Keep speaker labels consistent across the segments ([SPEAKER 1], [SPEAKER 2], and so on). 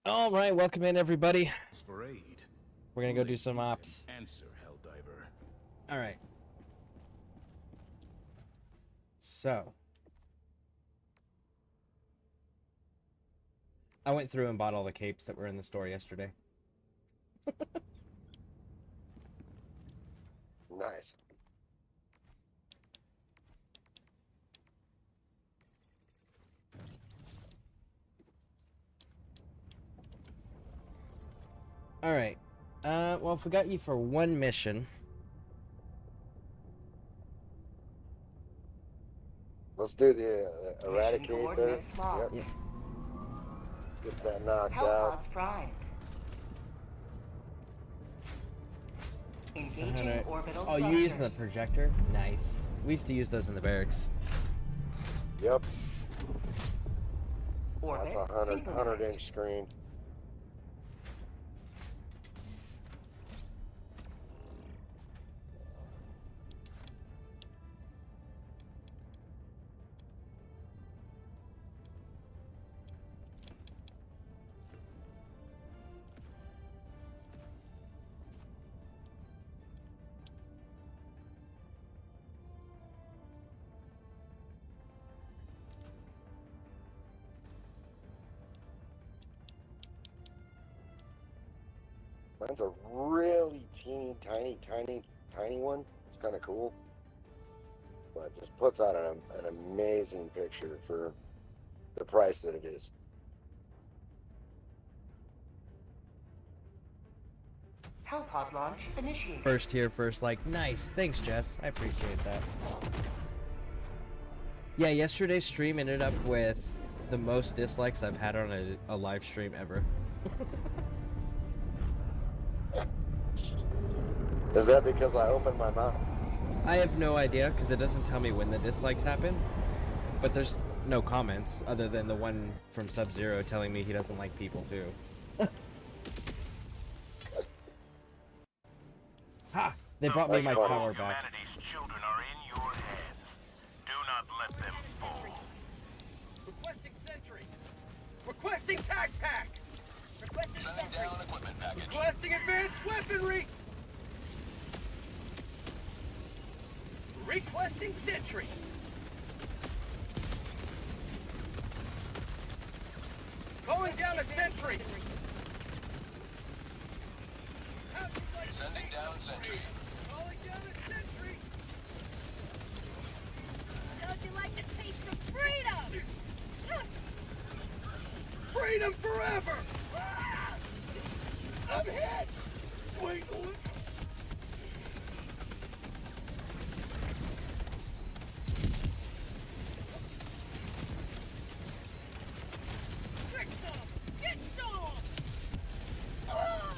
[SPEAKER 1] All right, welcome in, everybody.
[SPEAKER 2] For aid.
[SPEAKER 1] We're gonna go do some ops.
[SPEAKER 2] Answer, Helldiver.
[SPEAKER 1] All right. So, I went through and bought all the capes that were in the store yesterday.
[SPEAKER 3] Nice.
[SPEAKER 1] All right. Well, if we got you for one mission.
[SPEAKER 3] Let's do the eradicate there.
[SPEAKER 4] Yep.
[SPEAKER 1] Yeah.
[SPEAKER 3] Get that knocked
[SPEAKER 4] Hell
[SPEAKER 3] out.
[SPEAKER 4] pods prime. Engaging
[SPEAKER 1] Alright.
[SPEAKER 4] orbital
[SPEAKER 1] Oh, you're using the
[SPEAKER 4] thrusters.
[SPEAKER 1] projector? Nice. We used to use those in the barracks.
[SPEAKER 3] Yep.
[SPEAKER 4] Orbit
[SPEAKER 3] That's a 100
[SPEAKER 4] synchronized.
[SPEAKER 3] inch screen. Mine's a really teeny, tiny one. It's kind of cool, but just puts out an amazing picture for the price that it is.
[SPEAKER 4] Hell pod launch initiated.
[SPEAKER 1] First here, first like. Nice. Thanks, Jess. I appreciate that. Yeah, yesterday's stream ended up with the most dislikes I've had on a live stream ever.
[SPEAKER 3] Is that because I opened my mouth?
[SPEAKER 1] I have no idea, because it doesn't tell me when the dislikes happen. But there's no comments, other than the one from Sub-Zero telling me he doesn't like people, too. Ha! They brought me my
[SPEAKER 3] That's
[SPEAKER 1] tower back.
[SPEAKER 5] Humanity's children are in your hands. Do not let them fall.
[SPEAKER 6] Requesting sentry. Requesting tac pack. Requesting
[SPEAKER 5] Sending
[SPEAKER 6] sentry.
[SPEAKER 5] down equipment package.
[SPEAKER 6] Requesting advanced weaponry. Requesting sentry. Calling down a sentry. How'd you like to
[SPEAKER 5] Sending down sentry.
[SPEAKER 6] Calling down a sentry.
[SPEAKER 7] How'd you like to taste some freedom?
[SPEAKER 6] Freedom forever. I'm hit. Wait.
[SPEAKER 7] Get some! Get some! Ah!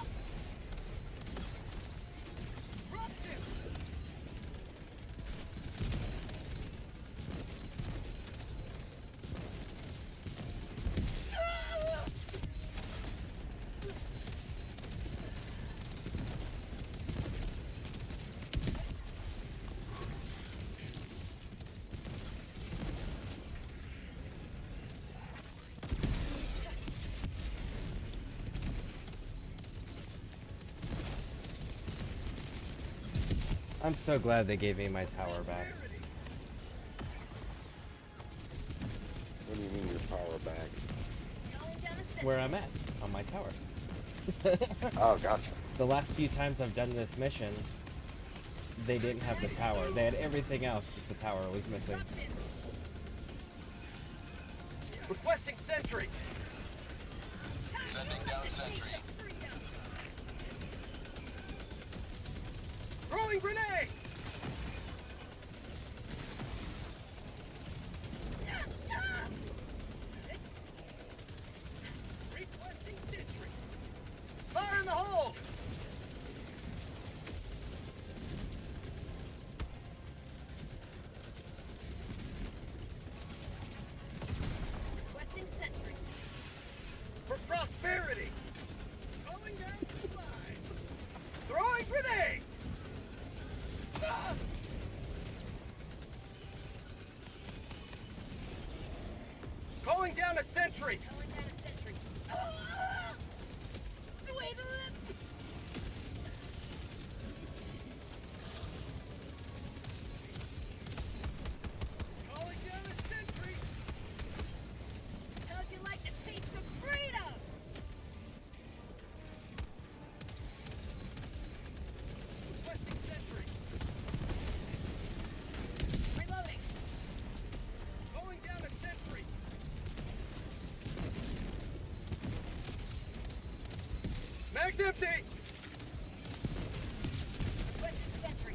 [SPEAKER 7] Drop him! Ah!
[SPEAKER 1] I'm so glad they gave me my tower back.
[SPEAKER 3] What do you mean your power back?
[SPEAKER 7] Calling down a sentry.
[SPEAKER 1] Where I'm at, on my tower.
[SPEAKER 3] Oh, gotcha.
[SPEAKER 1] The last few times I've done this mission, they didn't have the tower. They had everything else, just the tower was missing.
[SPEAKER 6] Requesting sentry.
[SPEAKER 5] Sending down sentry.
[SPEAKER 6] Throwing grenade. Requesting sentry. Fire in the hole.
[SPEAKER 7] Requesting sentry.
[SPEAKER 6] For prosperity. Going down the line. Throwing grenade. Ah! Calling down a sentry.
[SPEAKER 7] Calling down a sentry. Ah! me the lip!
[SPEAKER 6] Calling down a sentry.
[SPEAKER 7] How'd you like the taste of freedom?
[SPEAKER 6] Requesting sentry.
[SPEAKER 7] Reloading.
[SPEAKER 6] Calling down a sentry. Mag's empty.
[SPEAKER 7] Requesting sentry.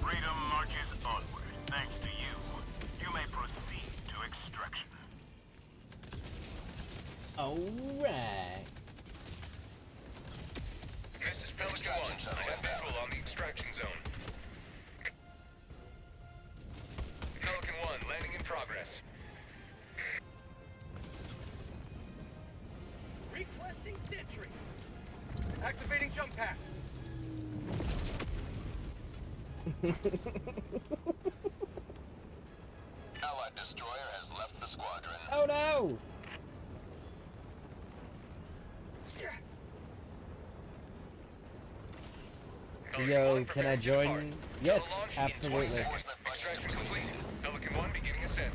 [SPEAKER 5] Freedom marches onward. Thanks to you. You may proceed to extraction.
[SPEAKER 1] Alright.
[SPEAKER 8] This is Pelican 1. I have visual on the extraction zone. Pelican 1, landing in progress.
[SPEAKER 6] Requesting sentry. Activating jump pack.
[SPEAKER 8] Allied destroyer has left the squadron.
[SPEAKER 1] Oh no! Yo, can I join? Yes, absolutely.
[SPEAKER 8] Extraction complete. Pelican 1 beginning ascent.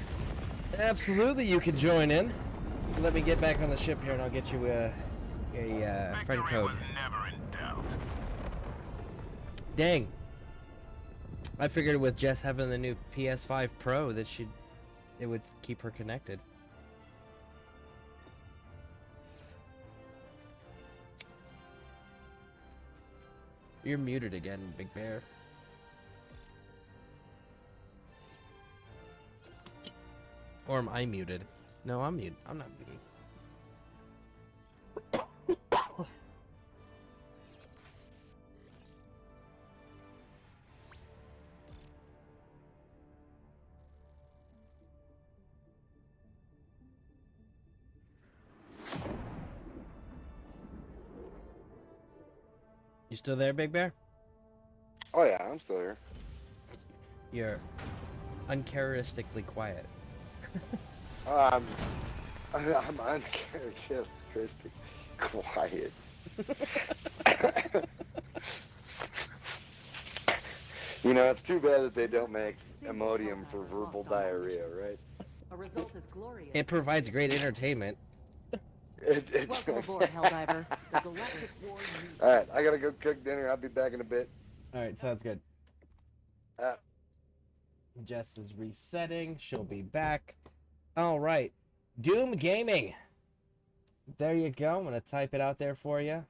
[SPEAKER 1] Absolutely, you can join in. Let me get back on the ship here and I'll get you a friend
[SPEAKER 5] Victory
[SPEAKER 1] code.
[SPEAKER 5] was never in doubt.
[SPEAKER 1] Dang. I figured with Jess having the new PS5 Pro that it would keep her connected. You're muted again, Big Bear. Or am I muted? No, I'm muted. I'm not muted. You still there, Big Bear?
[SPEAKER 3] Oh yeah, I'm still here.
[SPEAKER 1] You're uncharacteristically quiet.
[SPEAKER 3] I'm uncharacteristic quiet. You know, it's too bad that they don't make Imodium for verbal diarrhea, right?
[SPEAKER 4] A result is glorious.
[SPEAKER 1] It provides great entertainment.
[SPEAKER 4] Welcome aboard, Helldiver. The Galactic War needs you.
[SPEAKER 3] Alright, I gotta go cook dinner. I'll be back in a bit.
[SPEAKER 1] Alright, sounds good.
[SPEAKER 3] Uh,
[SPEAKER 1] Jess is resetting. She'll be back. Alright. Doom Gaming. There you go. I'm going to type it out there for you.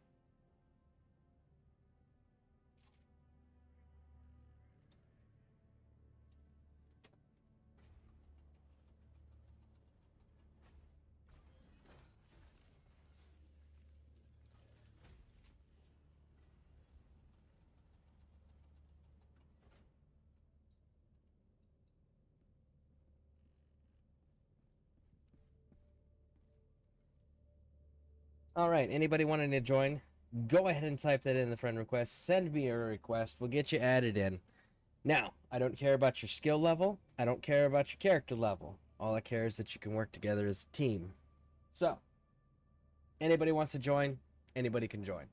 [SPEAKER 1] All right, anybody wanting to join, go ahead and type that in the friend request. Send me a request. We'll get you added in. Now, I don't care about your skill level. I don't care about your character level. All I care is that you can work together as a team. So, anybody wants to join, anybody can join.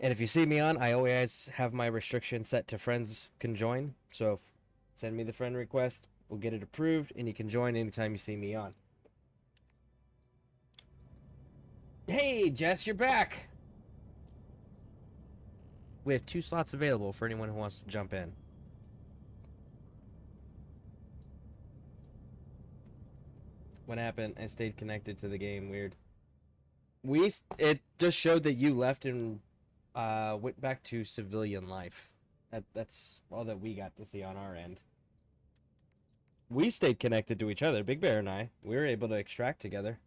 [SPEAKER 1] And if you see me on, I always have my restriction set to friends can join. So, send me the friend request. We'll get it approved, and you can join anytime you see me on. Hey, Jess, you're back! We have 2 slots available for anyone who wants to jump in. What happened? I stayed connected to the game. Weird. It just showed that you left and went back to civilian life. That's all that we got to see on our end. We stayed connected to each other, Big Bear and I. We were able to extract together.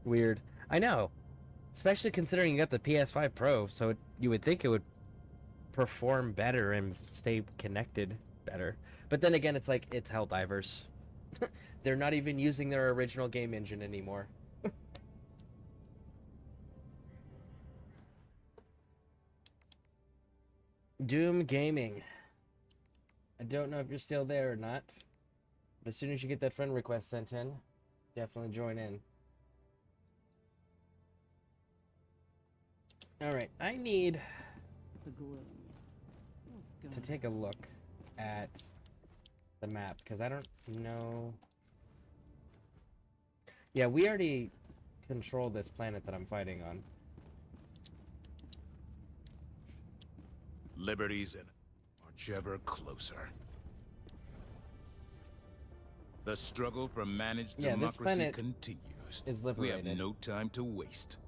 [SPEAKER 1] Weird. I know. Especially considering you got the PS5 Pro, so you would think it would perform better and stay connected better. But then again, it's like, it's Helldivers. They're not even using their original game engine anymore. Doom Gaming. I don't know if you're still there or not. But as soon as you get that friend request sent in, Definitely join in. Alright, I need
[SPEAKER 4] The gloom. Let's go.
[SPEAKER 1] to take a look at the map, because I don't know... Yeah, we already control this planet that I'm fighting on.
[SPEAKER 2] Liberty's in march ever closer. The struggle for managed
[SPEAKER 1] Yeah, this
[SPEAKER 2] democracy
[SPEAKER 1] planet
[SPEAKER 2] continues.
[SPEAKER 1] is
[SPEAKER 2] We have
[SPEAKER 1] liberated.
[SPEAKER 2] no time to waste.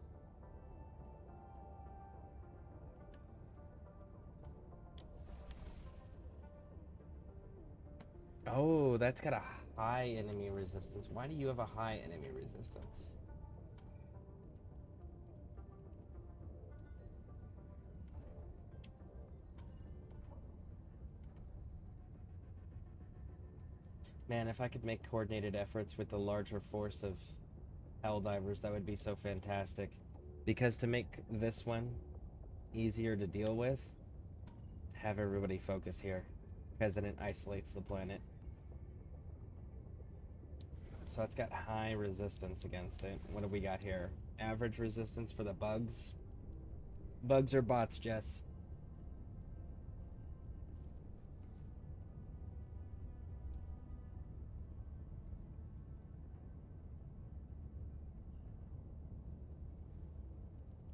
[SPEAKER 1] Oh, that's got a high enemy resistance. Why do you have a high enemy resistance? Man, if I could make coordinated efforts with the larger force of Helldivers, that would be so fantastic. Because to make this one easier to deal with, have everybody focus here. Because then it isolates the planet. So it's got high resistance against it. What do we got here? Average resistance for the bugs. Bugs or bots, Jess?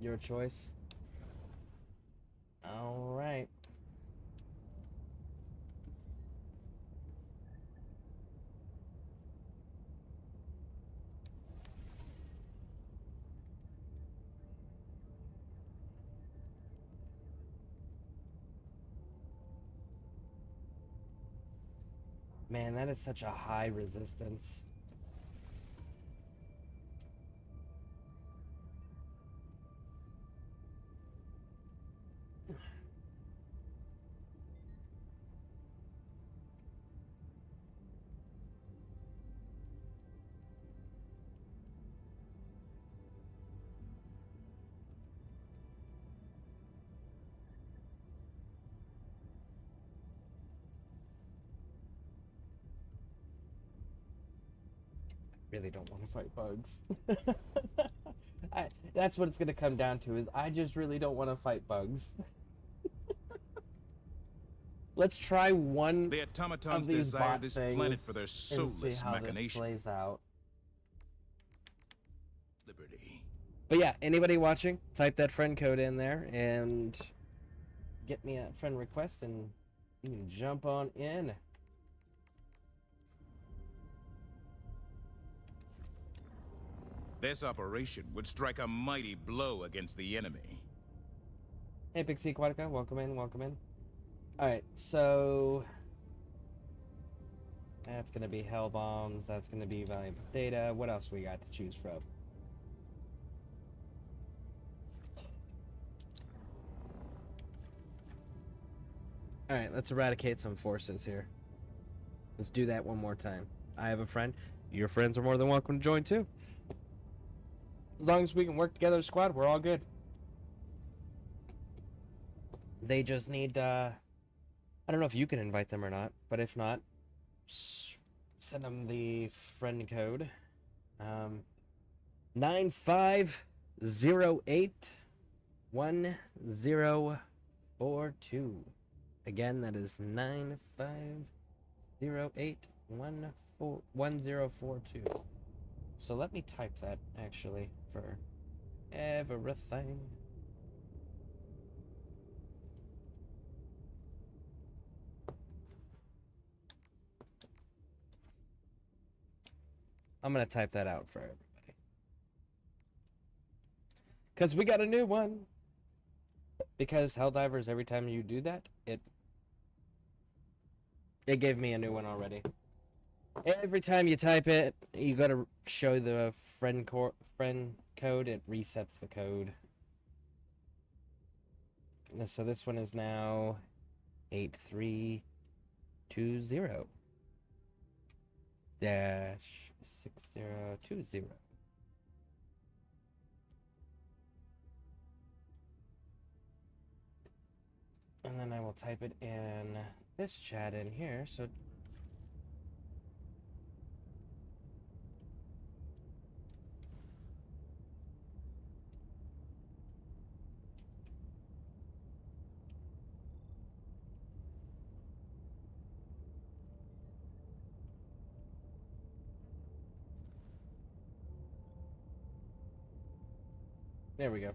[SPEAKER 1] Your choice. All right. Man, that is such a high resistance. Really don't want to fight bugs. That's what it's going to come down to, is I just really don't want to fight bugs. Let's try one
[SPEAKER 2] The
[SPEAKER 1] of
[SPEAKER 2] automatons
[SPEAKER 1] these
[SPEAKER 2] desire
[SPEAKER 1] bot
[SPEAKER 2] this
[SPEAKER 1] things
[SPEAKER 2] planet for their
[SPEAKER 1] and see
[SPEAKER 2] soulless
[SPEAKER 1] how this
[SPEAKER 2] machination.
[SPEAKER 1] plays out.
[SPEAKER 2] Liberty.
[SPEAKER 1] But yeah, anybody watching, type that friend code in there and get me a friend request and you can jump on in.
[SPEAKER 2] This operation would strike a mighty blow against the enemy.
[SPEAKER 1] Hey, Pixie Aquatica, welcome in, welcome in. Alright, so that's going to be Hell Bombs, that's going to be valuable data. What else we got to choose from? Alright, let's eradicate some forces here. Let's do that one more time. I have a friend. Your friends are more than welcome to join too. As long as we can work together as a squad, we're all good. They just need, I don't know if you can invite them or not, but if not, send them the friend code. 95081042. Again, that is 95081042. So let me type that actually for everything. I'm gonna type that out for everybody. Because we got a new one. Because Helldivers, every time you do that, it gave me a new one already. Every time you type it, you gotta show the friend code, it resets the code. So this one is now 8320 dash 6020. And then I will type it in this chat in here, so There we go.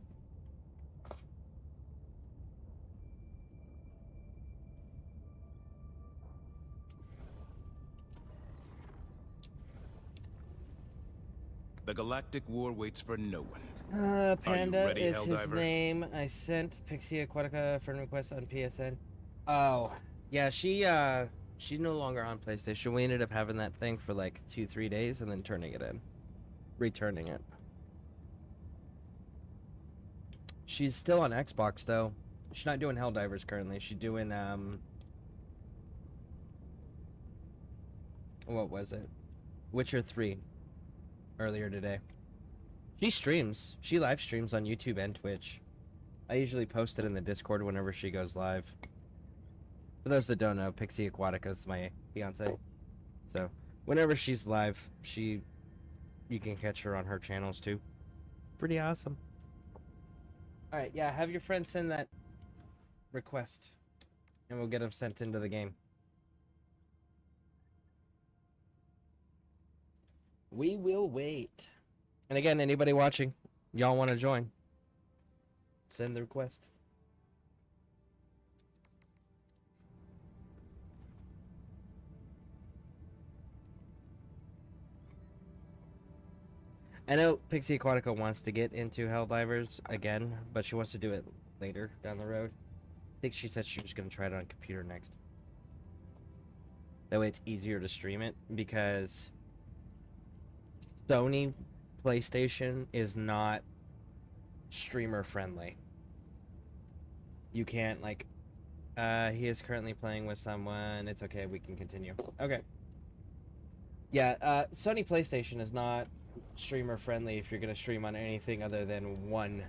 [SPEAKER 2] The Galactic War waits for no one.
[SPEAKER 1] Panda
[SPEAKER 2] ready,
[SPEAKER 1] is his
[SPEAKER 2] Helldiver?
[SPEAKER 1] name. I sent Pixie Aquatica a friend request on PSN. Oh, yeah, she's no longer on PlayStation. We ended up having that thing for like 2-3 days and then turning it in. Returning it. She's still on Xbox though. She's not doing Helldivers currently. She's doing what was it? Witcher 3 earlier today. She streams. She live streams on YouTube and Twitch. I usually post it in the Discord whenever she goes live. For those that don't know, Pixie Aquatica is my fiance. So, whenever she's live, you can catch her on her channels too. Pretty awesome. Alright, yeah, have your friend send that request. And we'll get them sent into the game. We will wait. And again, anybody watching, y'all want to join, send the request. I know Pixie Aquatica wants to get into Helldivers again, but she wants to do it later down the road. I think she said she was going to try it on computer next. That way it's easier to stream it, because Sony PlayStation is not streamer friendly. You can't like, he is currently playing with someone. It's okay, we can continue. Okay. Yeah, Sony PlayStation is not streamer friendly if you're gonna stream on anything other than one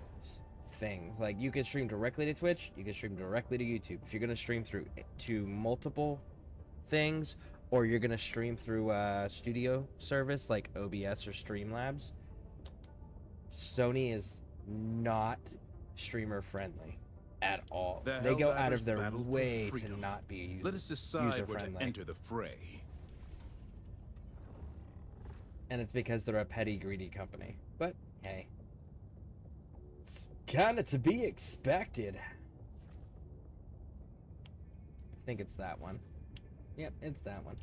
[SPEAKER 1] thing. Like, you can stream directly to Twitch, you can stream directly to YouTube. If you're gonna stream through to multiple things, or you're gonna stream through a studio service like OBS or Streamlabs, Sony is not streamer friendly at all.
[SPEAKER 2] The
[SPEAKER 1] They go out
[SPEAKER 2] Helldivers
[SPEAKER 1] of their
[SPEAKER 2] battle for
[SPEAKER 1] way to
[SPEAKER 2] freedom.
[SPEAKER 1] not be
[SPEAKER 2] Let us decide where to
[SPEAKER 1] user-friendly.
[SPEAKER 2] enter the fray.
[SPEAKER 1] And it's because they're a petty, greedy company. But hey, it's kind of to be expected. I think it's that one. Yep, it's that one.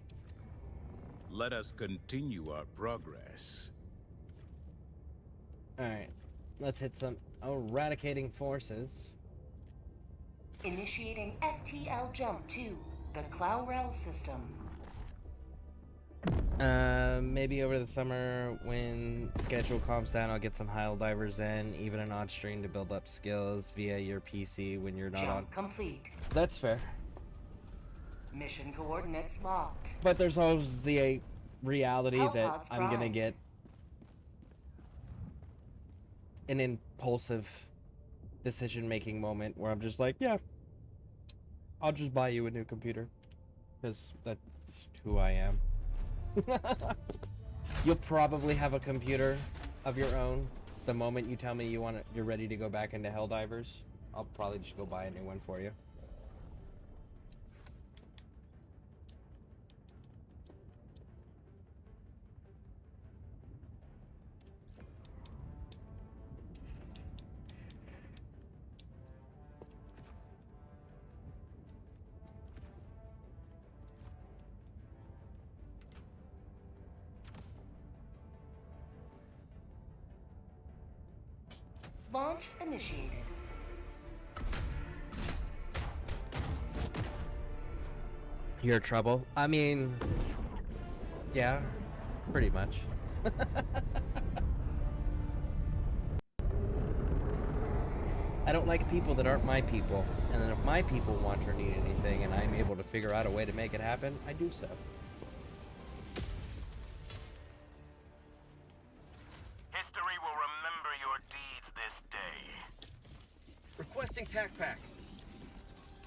[SPEAKER 2] Let us continue our progress.
[SPEAKER 1] Alright, let's hit some eradicating forces.
[SPEAKER 4] Initiating FTL jump to the Clourel system.
[SPEAKER 1] Maybe over the summer when schedule calms down, I'll get some Helldivers in, even an odd stream to build up skills via your PC when you're not
[SPEAKER 4] Jump
[SPEAKER 1] on.
[SPEAKER 4] complete.
[SPEAKER 1] That's fair.
[SPEAKER 4] Mission coordinates locked.
[SPEAKER 1] But there's always the reality that
[SPEAKER 4] Hellpods
[SPEAKER 1] I'm gonna
[SPEAKER 4] prime.
[SPEAKER 1] get an impulsive decision-making moment where I'm just like, yeah, I'll just buy you a new computer, because that's who I am. You'll probably have a computer of your own the moment you tell me you're ready to go back into Helldivers. I'll probably just go buy a new one for you.
[SPEAKER 4] Launch initiated.
[SPEAKER 1] Your trouble? I mean, yeah, pretty much. I don't like people that aren't my people. And then if my people want or need anything and I'm able to figure out a way to make it happen, I do so.
[SPEAKER 5] History will remember your deeds this day.
[SPEAKER 6] Requesting tac pack.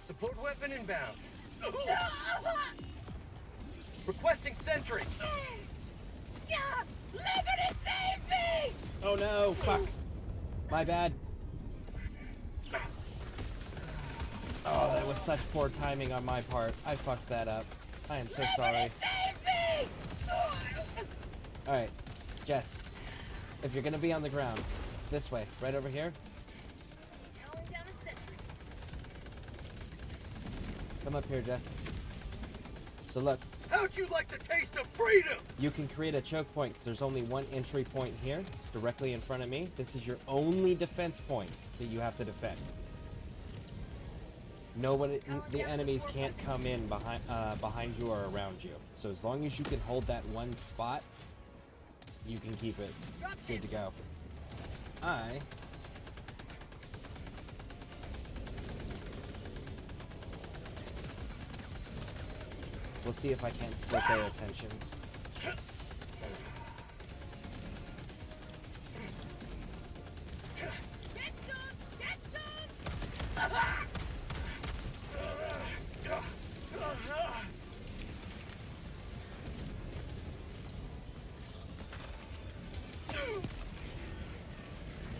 [SPEAKER 6] Support weapon inbound. Requesting sentry.
[SPEAKER 7] Yeah! Liberty, save me!
[SPEAKER 1] Oh no, fuck. My bad. Oh, that was such poor timing on my part. I fucked that up. I am so sorry.
[SPEAKER 7] Save me!
[SPEAKER 1] Alright, Jess. If you're gonna be on the ground, This way, right over here.
[SPEAKER 7] Calling down a sentry.
[SPEAKER 1] Come up here, Jess. So look,
[SPEAKER 6] How'd you like the taste of freedom?
[SPEAKER 1] you can create a choke point because there's only one entry point here, directly in front of me. This is your only defense point that you have to defend. Nobody, the enemies can't come in behind you or around you. So as long as you can hold that one spot, you can keep it good to go. We'll see if I can't split their attentions.
[SPEAKER 7] Get some! Get some!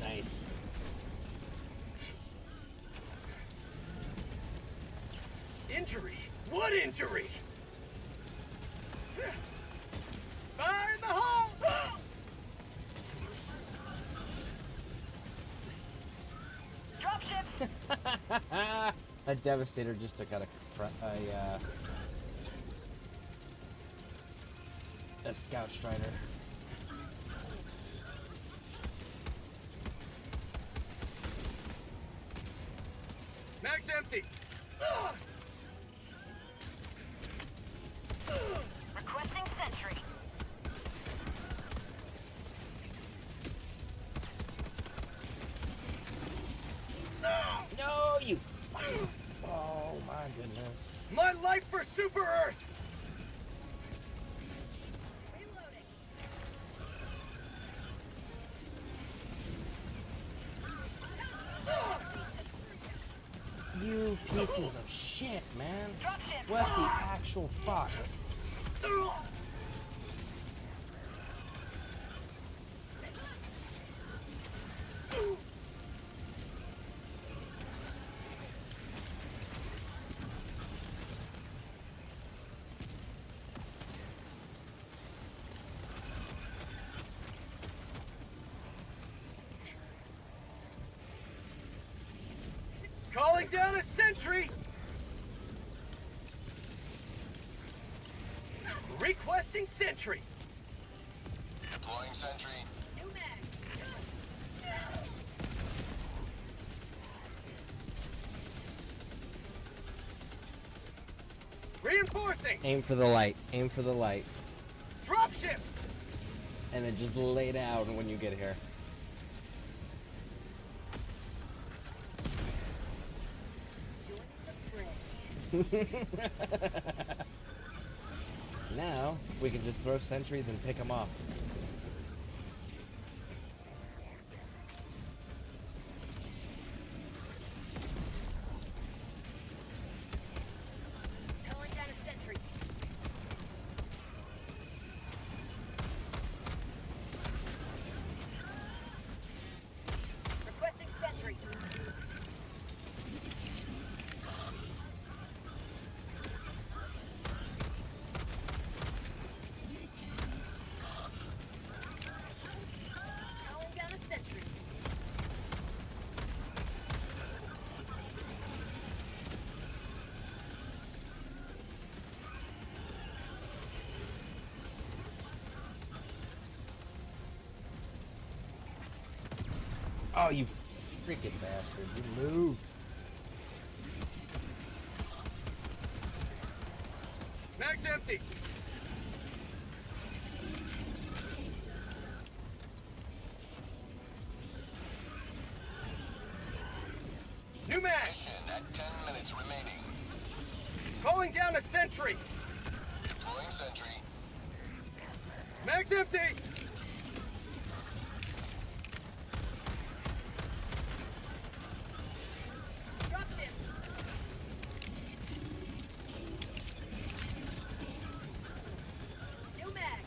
[SPEAKER 1] Nice.
[SPEAKER 6] Injury? What injury? Fire in the hole!
[SPEAKER 7] Dropship!
[SPEAKER 1] A Devastator just took out a Scout Strider.
[SPEAKER 6] Mag's empty.
[SPEAKER 7] Requesting sentry.
[SPEAKER 1] No, you. Oh my goodness.
[SPEAKER 6] My life for Super Earth!
[SPEAKER 7] Reloading.
[SPEAKER 1] You pieces of shit, man.
[SPEAKER 7] Dropship.
[SPEAKER 1] What the actual fuck?
[SPEAKER 6] Calling down a sentry! Requesting sentry!
[SPEAKER 8] Deploying sentry.
[SPEAKER 7] New mag.
[SPEAKER 6] Reinforcing!
[SPEAKER 1] Aim for the light. Aim for the light.
[SPEAKER 6] Dropships!
[SPEAKER 1] And then just lay down when you get here. Now, we can just throw sentries and pick them off.
[SPEAKER 7] Calling down a sentry. Requesting sentry. Calling down a sentry.
[SPEAKER 1] Oh, you freaking bastard. You moved.
[SPEAKER 6] Mag's empty! New mag!
[SPEAKER 8] Mission at 10 minutes remaining.
[SPEAKER 6] Calling down a sentry!
[SPEAKER 8] Deploying sentry.
[SPEAKER 6] Mag's empty!
[SPEAKER 7] Dropship. New mag.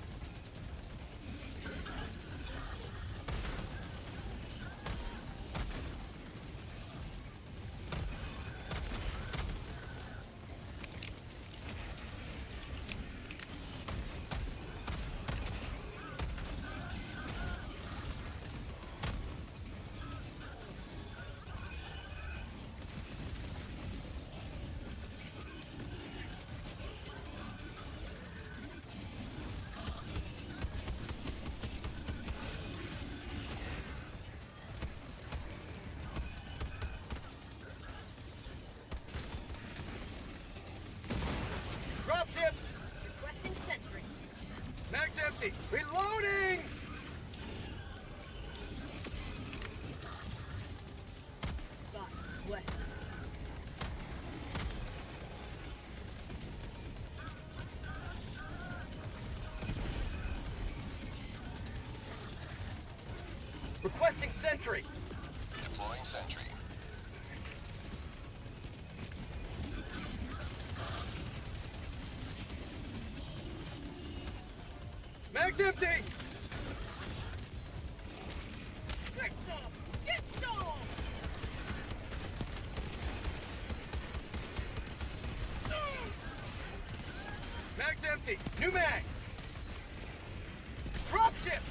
[SPEAKER 6] Requesting sentry.
[SPEAKER 8] Deploying sentry.
[SPEAKER 6] Mag's empty.
[SPEAKER 7] Get some! Get some!
[SPEAKER 6] Mag's empty. New mag. Dropship.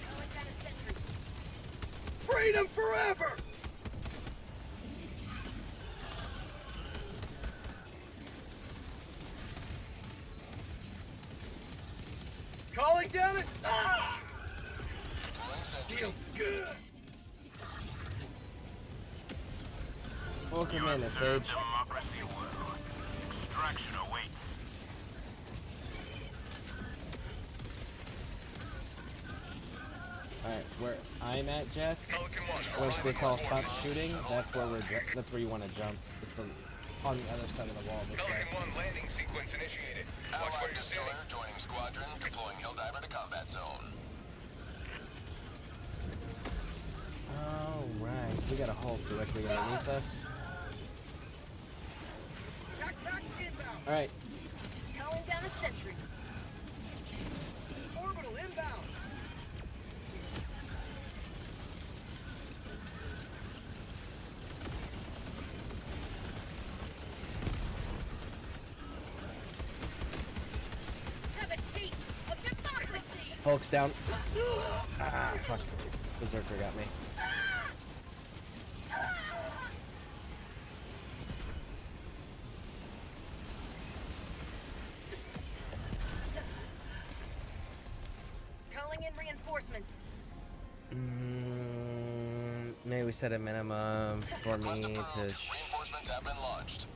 [SPEAKER 7] Calling down a sentry.
[SPEAKER 6] Freedom forever. Calling down it. Ah!
[SPEAKER 8] Deploying sentry.
[SPEAKER 6] Feels good.
[SPEAKER 1] Welcome in,
[SPEAKER 5] Serve
[SPEAKER 1] SH.
[SPEAKER 5] democracy well. Extraction awaits.
[SPEAKER 1] Alright, where I'm at, Jess,
[SPEAKER 8] Pelican 1.
[SPEAKER 1] once
[SPEAKER 8] arriving
[SPEAKER 1] this all
[SPEAKER 8] on
[SPEAKER 1] stops
[SPEAKER 8] coordinates.
[SPEAKER 1] shooting, that's where you want to jump. It's on the other side of the wall this way.
[SPEAKER 8] Pelican 1 landing sequence initiated. Watch where
[SPEAKER 9] Allied
[SPEAKER 8] you're standing.
[SPEAKER 9] destroyer joining squadron, deploying Helldiver to combat zone.
[SPEAKER 1] Alright, we got a hole directly underneath us.
[SPEAKER 6] Backpack inbound.
[SPEAKER 1] Alright,
[SPEAKER 7] Calling down a sentry.
[SPEAKER 6] Orbital inbound.
[SPEAKER 7] Have a taste of democracy!
[SPEAKER 1] Hulk's down. Ah, fuck. Berserker got me.
[SPEAKER 7] Calling in reinforcements.
[SPEAKER 1] Maybe we set a minimum for me
[SPEAKER 9] Request
[SPEAKER 1] to
[SPEAKER 9] approved. Reinforcements have been launched.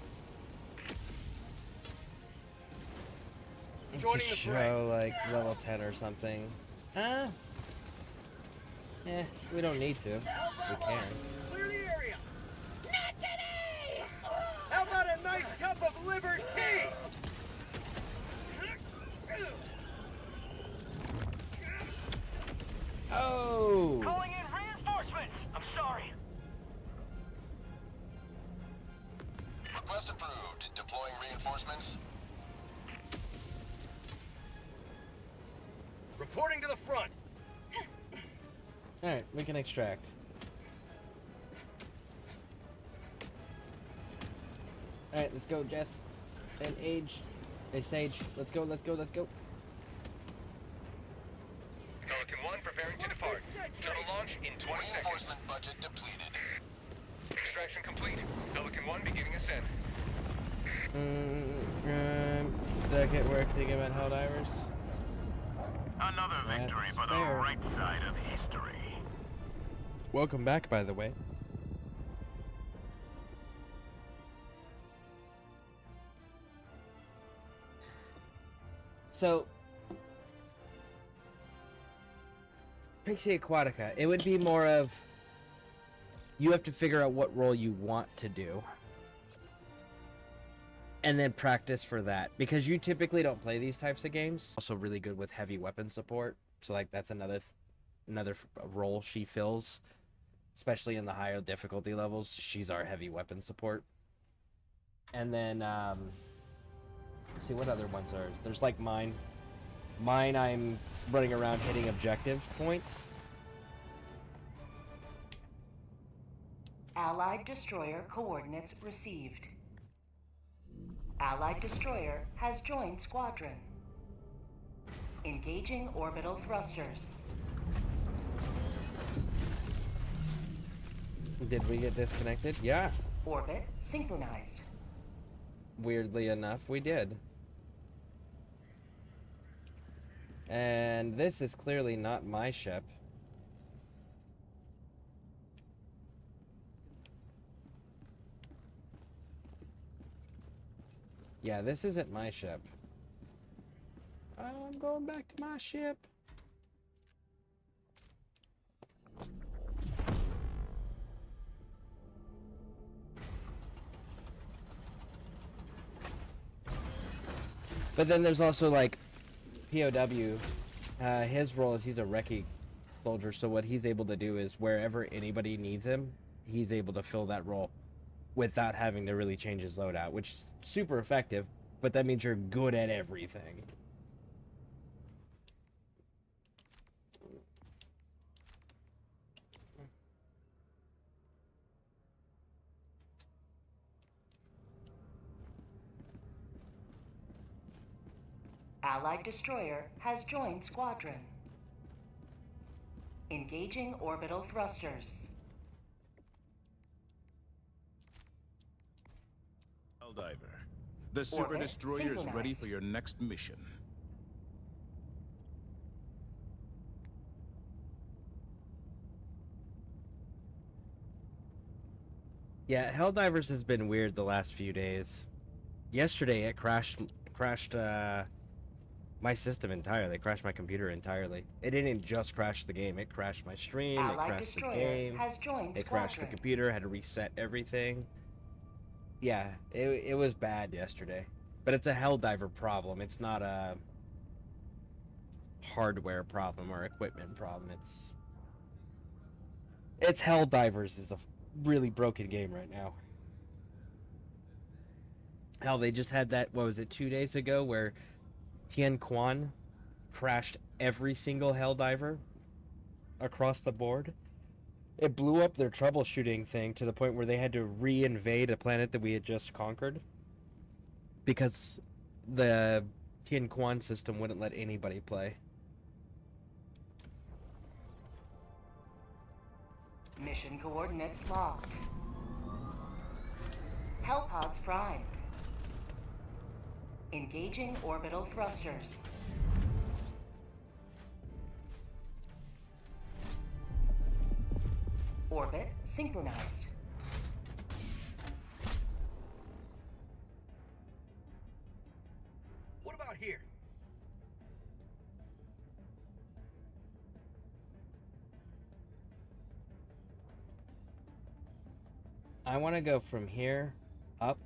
[SPEAKER 1] to
[SPEAKER 6] Joining the fray.
[SPEAKER 1] show like level 10 or something. We don't need to. We can.
[SPEAKER 6] Clear the area.
[SPEAKER 7] Not today!
[SPEAKER 6] How about a nice cup of liberty?
[SPEAKER 1] Oh!
[SPEAKER 6] Calling in reinforcements. I'm sorry.
[SPEAKER 9] Request approved. Deploying reinforcements.
[SPEAKER 6] Reporting to the front.
[SPEAKER 1] Alright, we can extract. Alright, let's go, Jess. And Age. Hey, Sage. Let's go, let's go, let's go.
[SPEAKER 8] Pelican 1 preparing to depart. Shuttle launch in 20 seconds.
[SPEAKER 9] Reinforcement budget depleted.
[SPEAKER 8] Extraction complete. Pelican 1 beginning ascent.
[SPEAKER 1] Stuck at work thinking about Helldivers.
[SPEAKER 5] Another victory
[SPEAKER 1] That's
[SPEAKER 5] for the
[SPEAKER 1] fair.
[SPEAKER 5] right side of history.
[SPEAKER 1] Welcome back, by the way. So, Pixie Aquatica, it would be more of you have to figure out what role you want to do. And then practice for that. Because you typically don't play these types of games. Also really good with heavy weapon support. So like that's another role she fills. Especially in the higher difficulty levels. She's our heavy weapon support. And then, let's see what other ones are. There's like mine. Mine, I'm running around hitting objective points.
[SPEAKER 4] Allied destroyer coordinates received. Allied destroyer has joined squadron. Engaging orbital thrusters.
[SPEAKER 1] Did we get disconnected? Yeah.
[SPEAKER 4] Orbit synchronized.
[SPEAKER 1] Weirdly enough, we did. And this is clearly not my ship. Yeah, this isn't my ship. I'm going back to my ship. But then there's also like POW, his role is he's a recce soldier, so what he's able to do is wherever anybody needs him, he's able to fill that role without having to really change his loadout, which is super effective, but that means you're good at everything.
[SPEAKER 4] Allied destroyer has joined squadron. Engaging orbital thrusters.
[SPEAKER 2] Helldiver, the super
[SPEAKER 4] Orbit
[SPEAKER 2] destroyer is ready
[SPEAKER 4] synchronized.
[SPEAKER 2] for your next mission.
[SPEAKER 1] Yeah, Helldivers has been weird the last few days. Yesterday it crashed my system entirely. It crashed my computer entirely. It didn't just crash the game, it crashed my stream, it
[SPEAKER 4] Allied
[SPEAKER 1] crashed the
[SPEAKER 4] destroyer
[SPEAKER 1] game,
[SPEAKER 4] has joined
[SPEAKER 1] it crashed the
[SPEAKER 4] squadron.
[SPEAKER 1] computer, had to reset everything. Yeah, it was bad yesterday. But it's a Helldiver problem. It's not a hardware problem or equipment problem. It's Helldivers is a really broken game right now. Hell, they just had that, what was it, 2 days ago, where Tien Quan crashed every single Helldiver across the board. It blew up their troubleshooting thing to the point where they had to re-invade a planet that we had just conquered because the Tien Quan system wouldn't let anybody play.
[SPEAKER 4] Mission coordinates locked. Hellpods primed. Engaging orbital thrusters. Orbit synchronized.
[SPEAKER 6] What about here?
[SPEAKER 1] I want to go from here up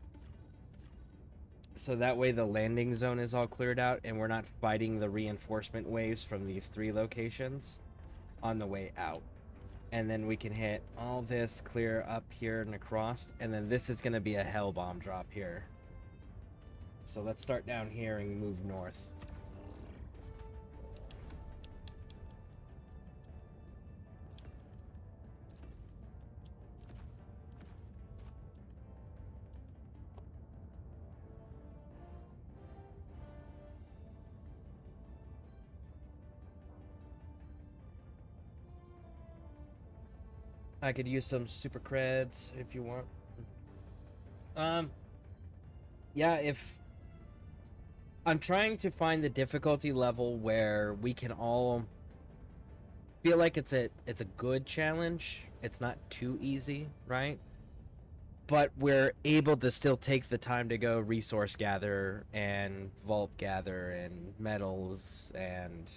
[SPEAKER 1] so that way the landing zone is all cleared out and we're not fighting the reinforcement waves from these 3 locations on the way out. And then we can hit all this, clear up here and across, and then this is going to be a hell bomb drop here. So let's start down here and move north. I could use some super creds if you want. Yeah, if I'm trying to find the difficulty level where we can all feel like it's a good challenge. It's not too easy, right? But we're able to still take the time to go resource gather and vault gather and medals and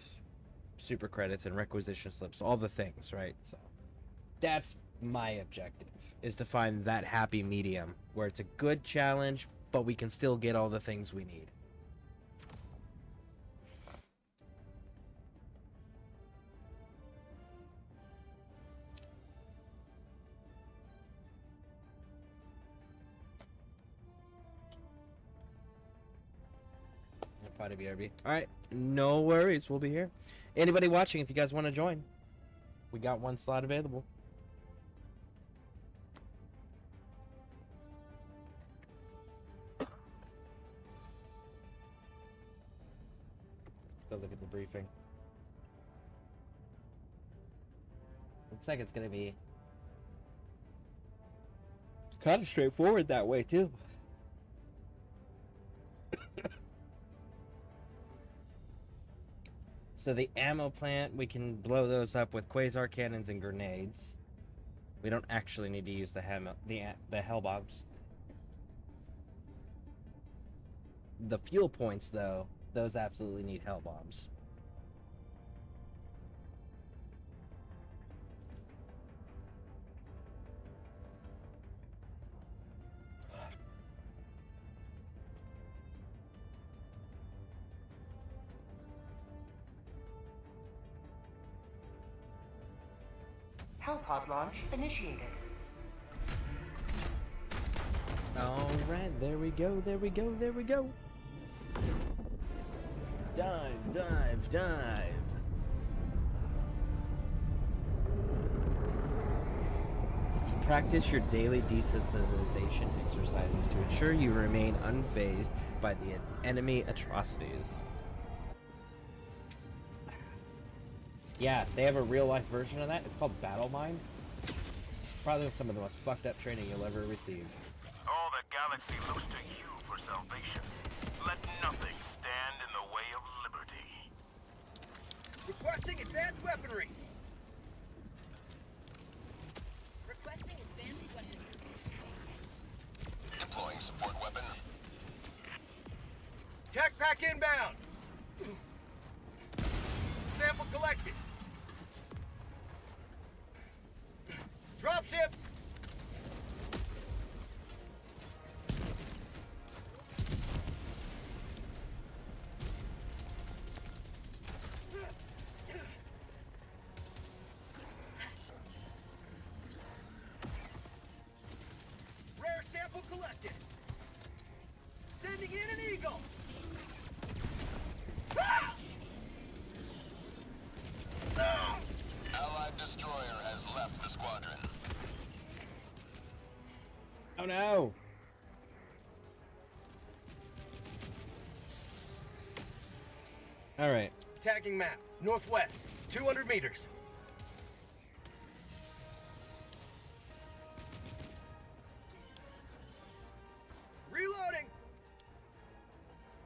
[SPEAKER 1] super credits and requisition slips, all the things, right? So that's my objective, is to find that happy medium where it's a good challenge, but we can still get all the things we need. Probably BRB. Alright, no worries, we'll be here. Anybody watching, if you guys want to join, we got 1 slot available. Go look at the briefing. Looks like it's gonna be kind of straightforward that way too. So the ammo plant, we can blow those up with quasar cannons and grenades. We don't actually need to use the hell bombs. The fuel points, though, those absolutely need hell bombs.
[SPEAKER 4] Hellpod launch initiated.
[SPEAKER 1] Alright, there we go, there we go, there we go. Dive, dive, dive. Practice your daily desensitization exercises to ensure you remain unfazed by the enemy atrocities. Yeah, they have a real-life version of that. It's called Battle Mind. Probably some of the most fucked up training you'll ever receive.
[SPEAKER 5] All the galaxy looks to you for salvation. Let nothing stand in the way of liberty.
[SPEAKER 6] Requesting advanced weaponry.
[SPEAKER 7] Requesting advanced weapons.
[SPEAKER 9] Deploying support weapon.
[SPEAKER 6] Tech pack inbound. Sample collected. Dropships. Rare sample collected. Sending in an eagle. Ah! Ah!
[SPEAKER 9] Allied destroyer has left the squadron.
[SPEAKER 1] Oh no! Alright.
[SPEAKER 6] Tagging map. Northwest. 200 meters. Reloading.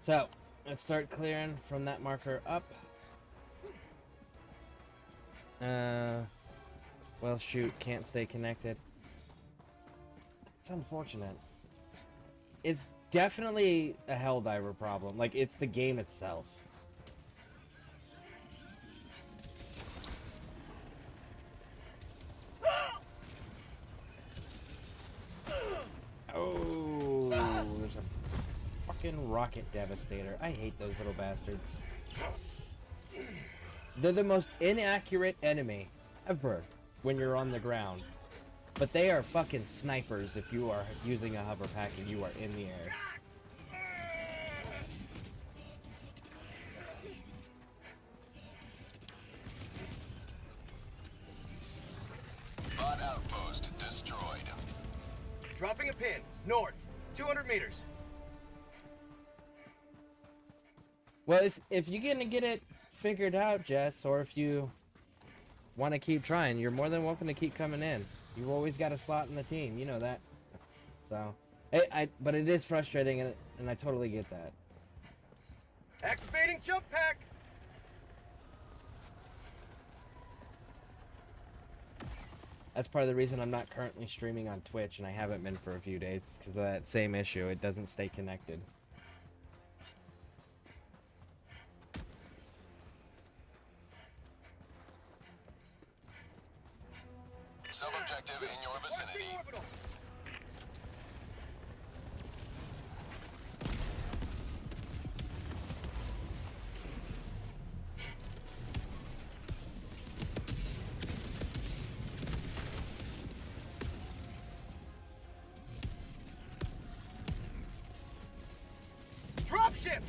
[SPEAKER 1] So, let's start clearing from that marker up. Well, shoot, can't stay connected. It's unfortunate. It's definitely a Helldiver problem. Like, it's the game itself. Oh, there's a fucking rocket devastator. I hate those little bastards. They're the most inaccurate enemy ever when you're on the ground. But they are fucking snipers if you are using a hover pack and you are in the air.
[SPEAKER 9] Bot outpost destroyed.
[SPEAKER 6] Dropping a pin. North. 200 meters.
[SPEAKER 1] Well, if you're gonna get it figured out, Jess, or if you want to keep trying, you're more than welcome to keep coming in. You've always got a slot in the team, you know that. So, but it is frustrating, and I totally get that.
[SPEAKER 6] Activating jump pack.
[SPEAKER 1] That's part of the reason I'm not currently streaming on Twitch, and I haven't been for a few days, because of that same issue. It doesn't stay connected.
[SPEAKER 9] Sub-objective in your vicinity.
[SPEAKER 6] Marking orbital. Dropships.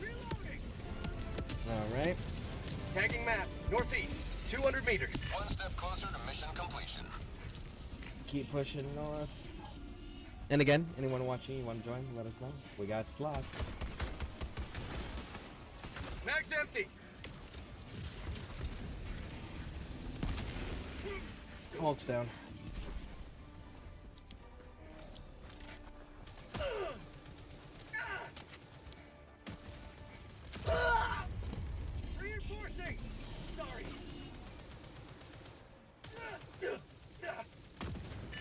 [SPEAKER 6] Reloading.
[SPEAKER 1] All right.
[SPEAKER 6] Tagging map. Northeast. 200 meters.
[SPEAKER 9] One step closer to mission completion.
[SPEAKER 1] Keep pushing north. And again, anyone watching, you want to join, let us know. We got slots.
[SPEAKER 6] Mag's empty.
[SPEAKER 1] Hulk's down.
[SPEAKER 6] Reinforcing. Sorry.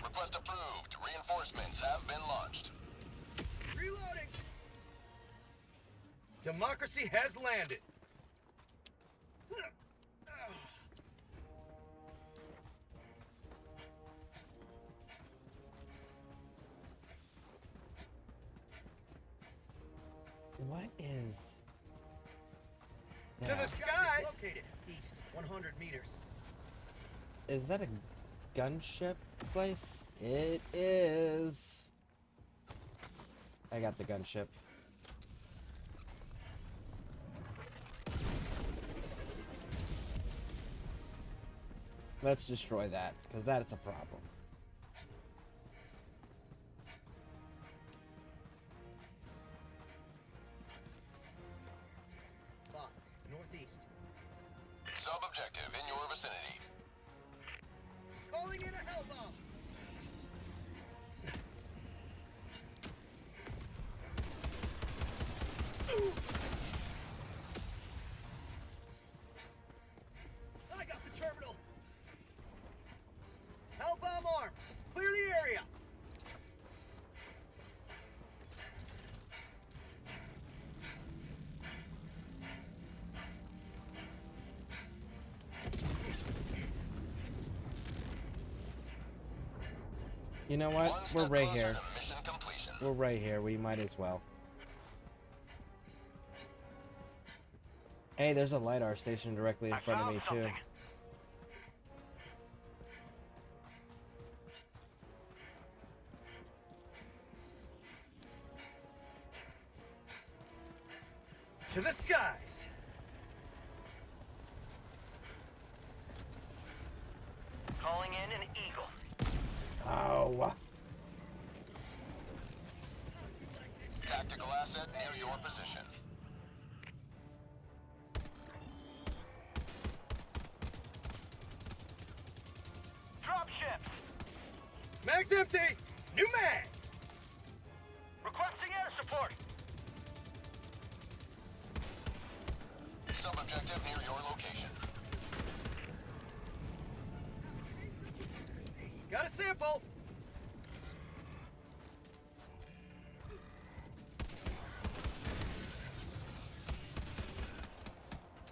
[SPEAKER 9] Request approved. Reinforcements have been launched.
[SPEAKER 6] Reloading. Democracy has landed.
[SPEAKER 1] What is
[SPEAKER 6] To
[SPEAKER 1] that?
[SPEAKER 6] the sky. guys? Located east, 100 meters.
[SPEAKER 1] Is that a gunship place? It is. I got the gunship. Let's destroy that, because that's a problem.
[SPEAKER 6] Boss, northeast.
[SPEAKER 9] Sub-objective in your vicinity.
[SPEAKER 6] Calling in a hell bomb. I got the terminal. Hell bomb armed. Clear the area.
[SPEAKER 1] You know what?
[SPEAKER 9] One
[SPEAKER 1] We're
[SPEAKER 9] step
[SPEAKER 1] right
[SPEAKER 9] closer
[SPEAKER 1] here.
[SPEAKER 9] to mission completion.
[SPEAKER 1] We're right here. We might as well. Hey, there's a LiDAR station directly in front of me, too.
[SPEAKER 6] To the skies. Calling in an eagle.
[SPEAKER 1] Oh.
[SPEAKER 9] Tactical asset near your position.
[SPEAKER 6] Drop ships. Mag's empty. New mag. Requesting air support.
[SPEAKER 9] Sub-objective near your location.
[SPEAKER 6] Got a sample.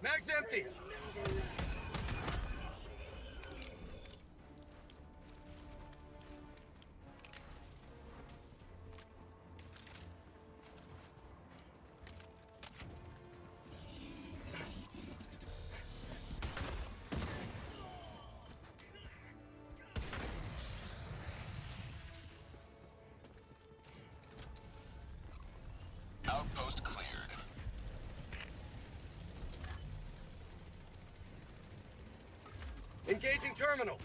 [SPEAKER 6] Mag's empty.
[SPEAKER 9] Outpost cleared.
[SPEAKER 6] Engaging terminal.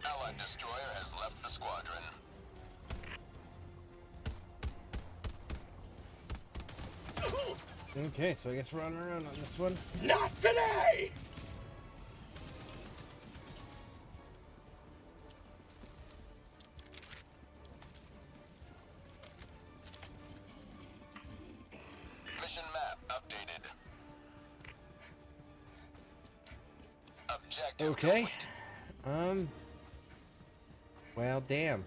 [SPEAKER 9] Allied destroyer has left the squadron.
[SPEAKER 1] Okay, so I guess we're on our own on this one.
[SPEAKER 6] Not today.
[SPEAKER 9] Mission map updated. Objective
[SPEAKER 1] Okay.
[SPEAKER 9] complete.
[SPEAKER 1] Well, damn.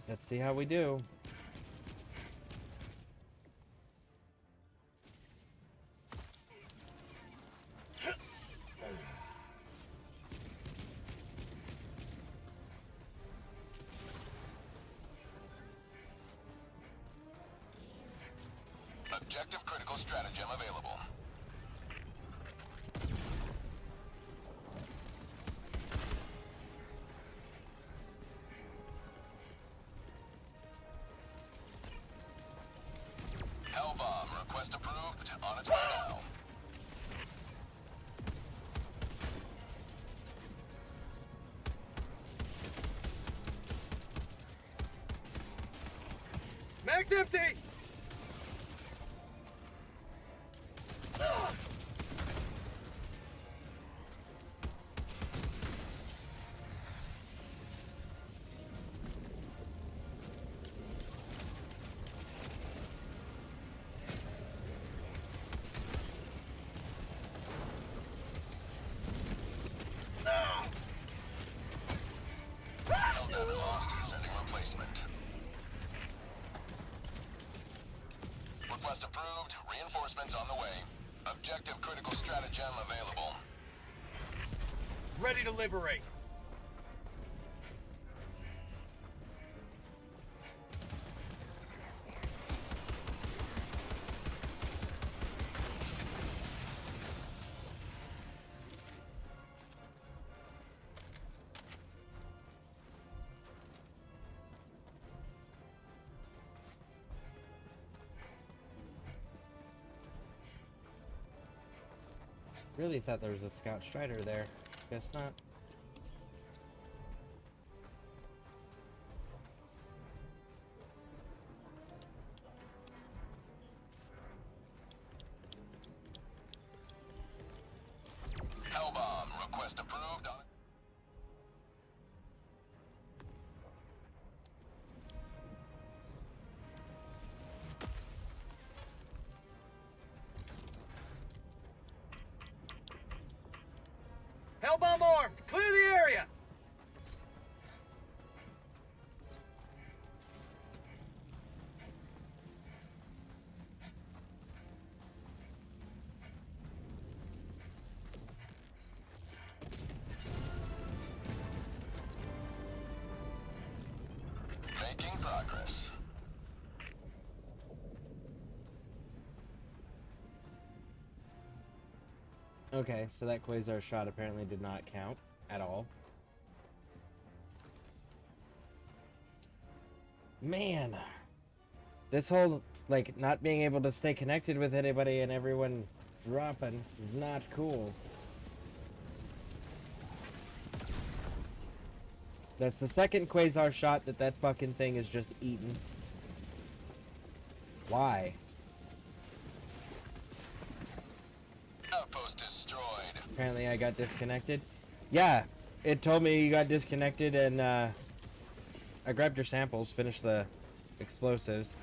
[SPEAKER 1] Let's see how we do.
[SPEAKER 9] Objective critical stratagem available. Hell bomb request approved. On its way now.
[SPEAKER 6] Mag's empty.
[SPEAKER 9] request approved. Reinforcements on the way. Objective critical stratagem available.
[SPEAKER 6] Ready to liberate.
[SPEAKER 1] Really thought there was a Scout Strider there. Guess not.
[SPEAKER 9] Hellbomb. Request approved.
[SPEAKER 6] Hellbomb armed. Clear the area.
[SPEAKER 9] Making progress.
[SPEAKER 1] Okay, so that Quasar shot apparently did not count at all. Man, this whole, like, not being able to stay connected with anybody and everyone dropping is not cool. That's the second Quasar shot that fucking thing is just eaten. Why?
[SPEAKER 9] Outpost destroyed.
[SPEAKER 1] Apparently I got disconnected. Yeah, it told me you got disconnected, and I grabbed your samples, finished the explosives.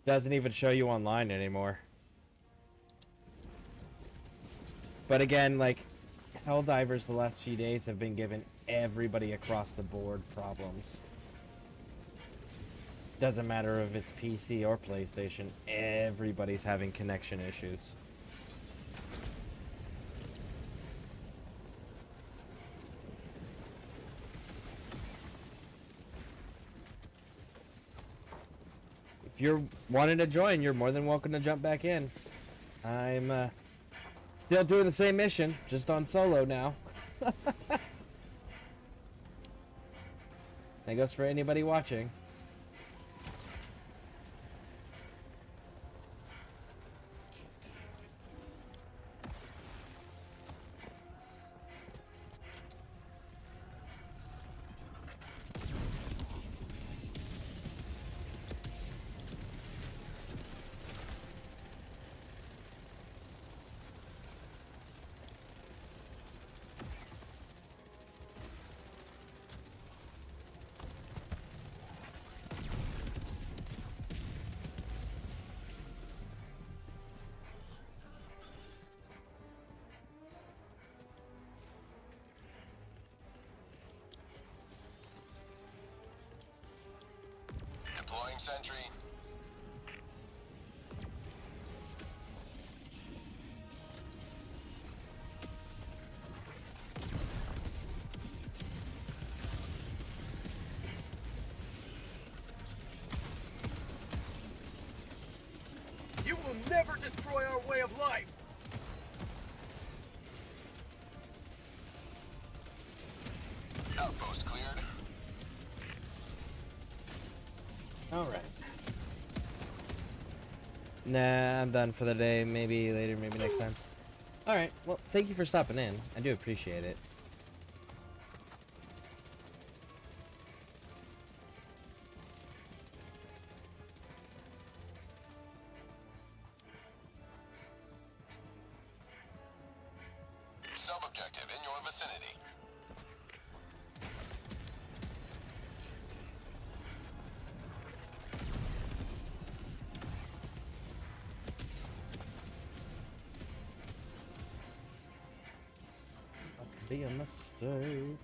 [SPEAKER 1] Doesn't even show you online anymore. But again, like, Helldivers the last few days have been giving everybody across the board problems. Doesn't matter if it's PC or PlayStation, everybody's having connection issues. If you're wanting to join, you're more than welcome to jump back in. I'm still doing the same mission, just on solo now. That goes for anybody watching.
[SPEAKER 9] Deploying sentry.
[SPEAKER 6] You will never destroy our way of life.
[SPEAKER 9] Outpost cleared.
[SPEAKER 1] Alright. Nah, I'm done for the day. Maybe later, maybe next time. Alright, well, thank you for stopping in. I do appreciate it.
[SPEAKER 9] Sub-objective in your vicinity.
[SPEAKER 1] That could be a mistake.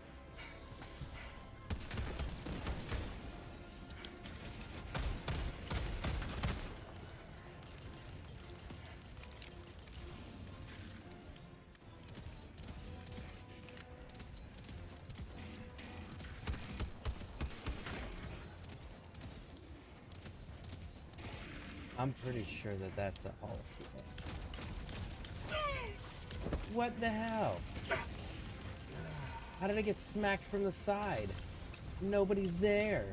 [SPEAKER 1] I'm pretty sure that that's a hole. What the hell? How did I get smacked from the side? Nobody's there.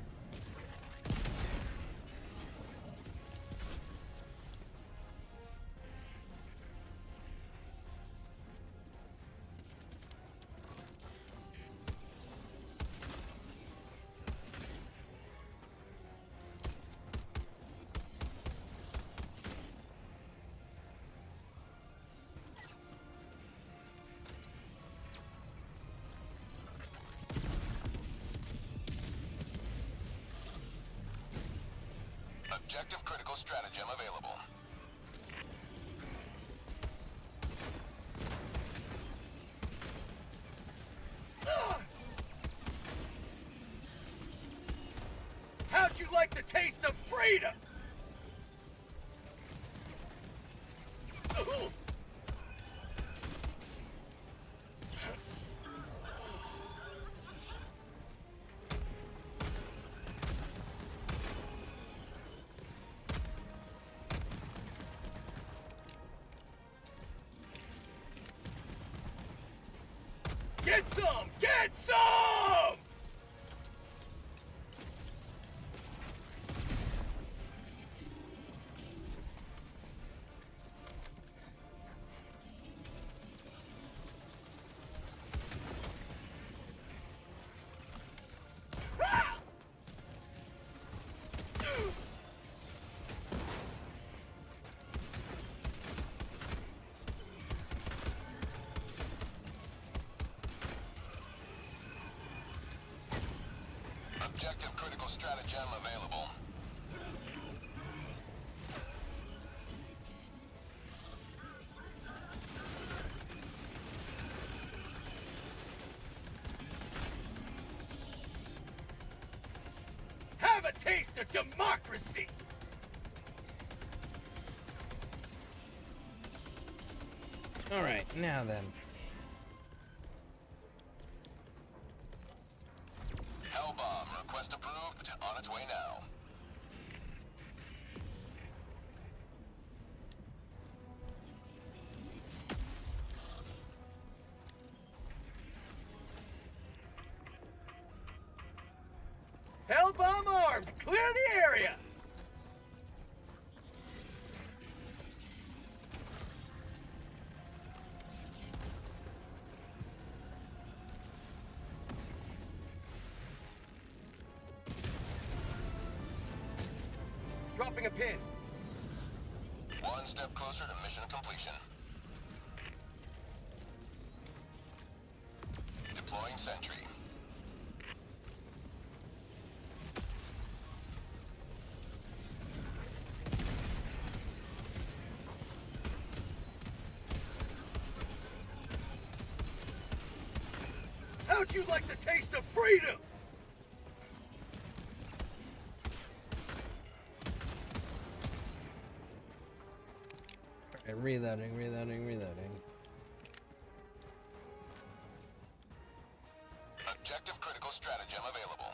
[SPEAKER 9] Objective critical stratagem available.
[SPEAKER 6] How'd you like the taste of freedom? Get some! Get some!
[SPEAKER 9] Objective critical stratagem available.
[SPEAKER 6] Have a taste of democracy!
[SPEAKER 1] Alright, now then.
[SPEAKER 9] Hellbomb request approved. On its way now.
[SPEAKER 6] Hellbomb armed! Clear the area! Dropping a pin.
[SPEAKER 9] One step closer to mission completion. Deploying sentry.
[SPEAKER 6] How'd you like the taste of freedom?
[SPEAKER 1] Alright, reloading, reloading, reloading.
[SPEAKER 9] Objective critical stratagem available.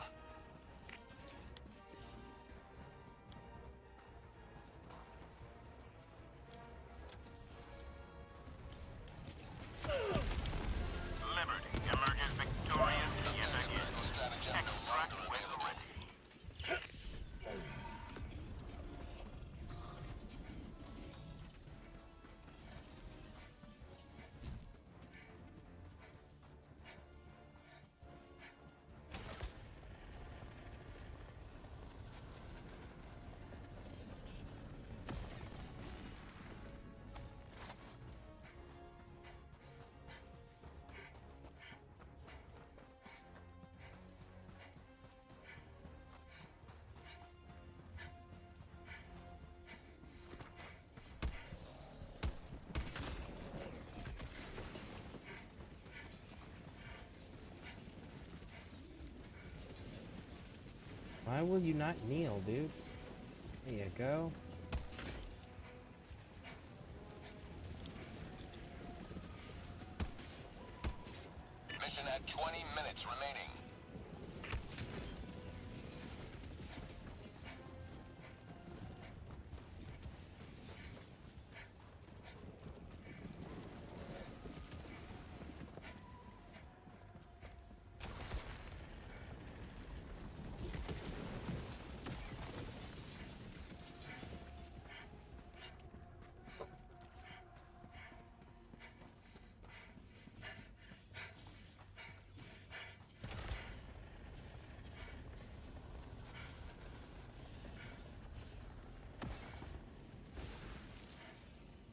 [SPEAKER 5] Liberty emerges victorious yet
[SPEAKER 9] Objective
[SPEAKER 5] again.
[SPEAKER 9] critical stratagem no
[SPEAKER 5] Extract
[SPEAKER 9] longer
[SPEAKER 5] when
[SPEAKER 9] available.
[SPEAKER 5] ready.
[SPEAKER 1] Why will you not kneel, dude? There you go.
[SPEAKER 9] Mission at 20 minutes remaining.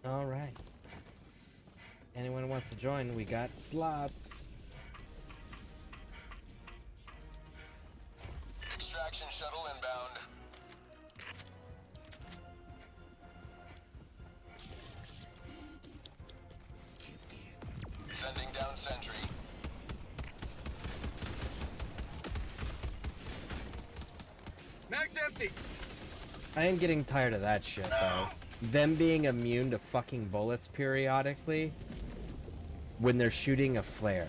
[SPEAKER 1] All right. Anyone who wants to join, we got slots.
[SPEAKER 9] Extraction shuttle inbound. Sending down sentry.
[SPEAKER 6] Mag's empty.
[SPEAKER 1] I am getting tired of that shit, though. Them being immune to fucking bullets periodically when they're shooting a flare.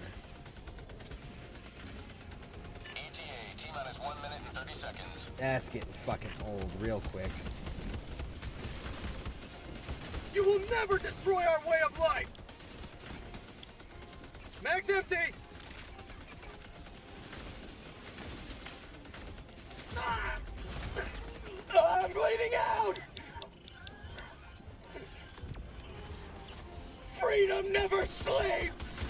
[SPEAKER 9] ETA, T-minus 1 minute and 30 seconds.
[SPEAKER 1] That's getting fucking old real quick.
[SPEAKER 6] You will never destroy our way of life. Mag's empty. Ah! I'm bleeding out. Freedom never sleeps.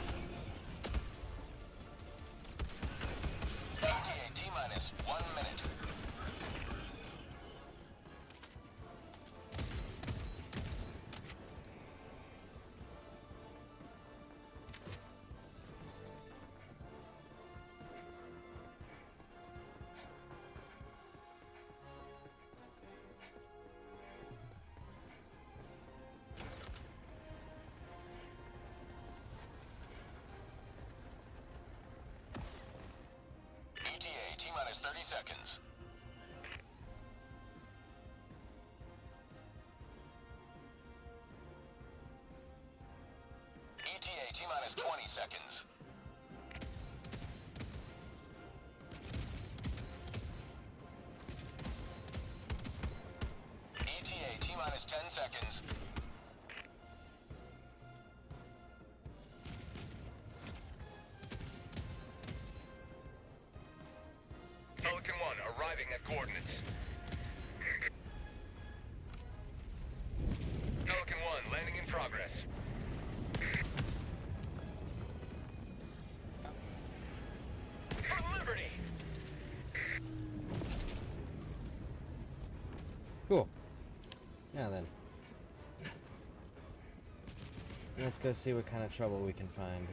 [SPEAKER 9] ETA, T-minus 1 minute. ETA, T-minus 30 seconds. ETA, T-minus 20 seconds. ETA, T-minus 10 seconds.
[SPEAKER 8] Pelican 1 arriving at coordinates. Pelican 1 landing in progress. For liberty!
[SPEAKER 1] Cool. Now then. Let's go see what kind of trouble we can find.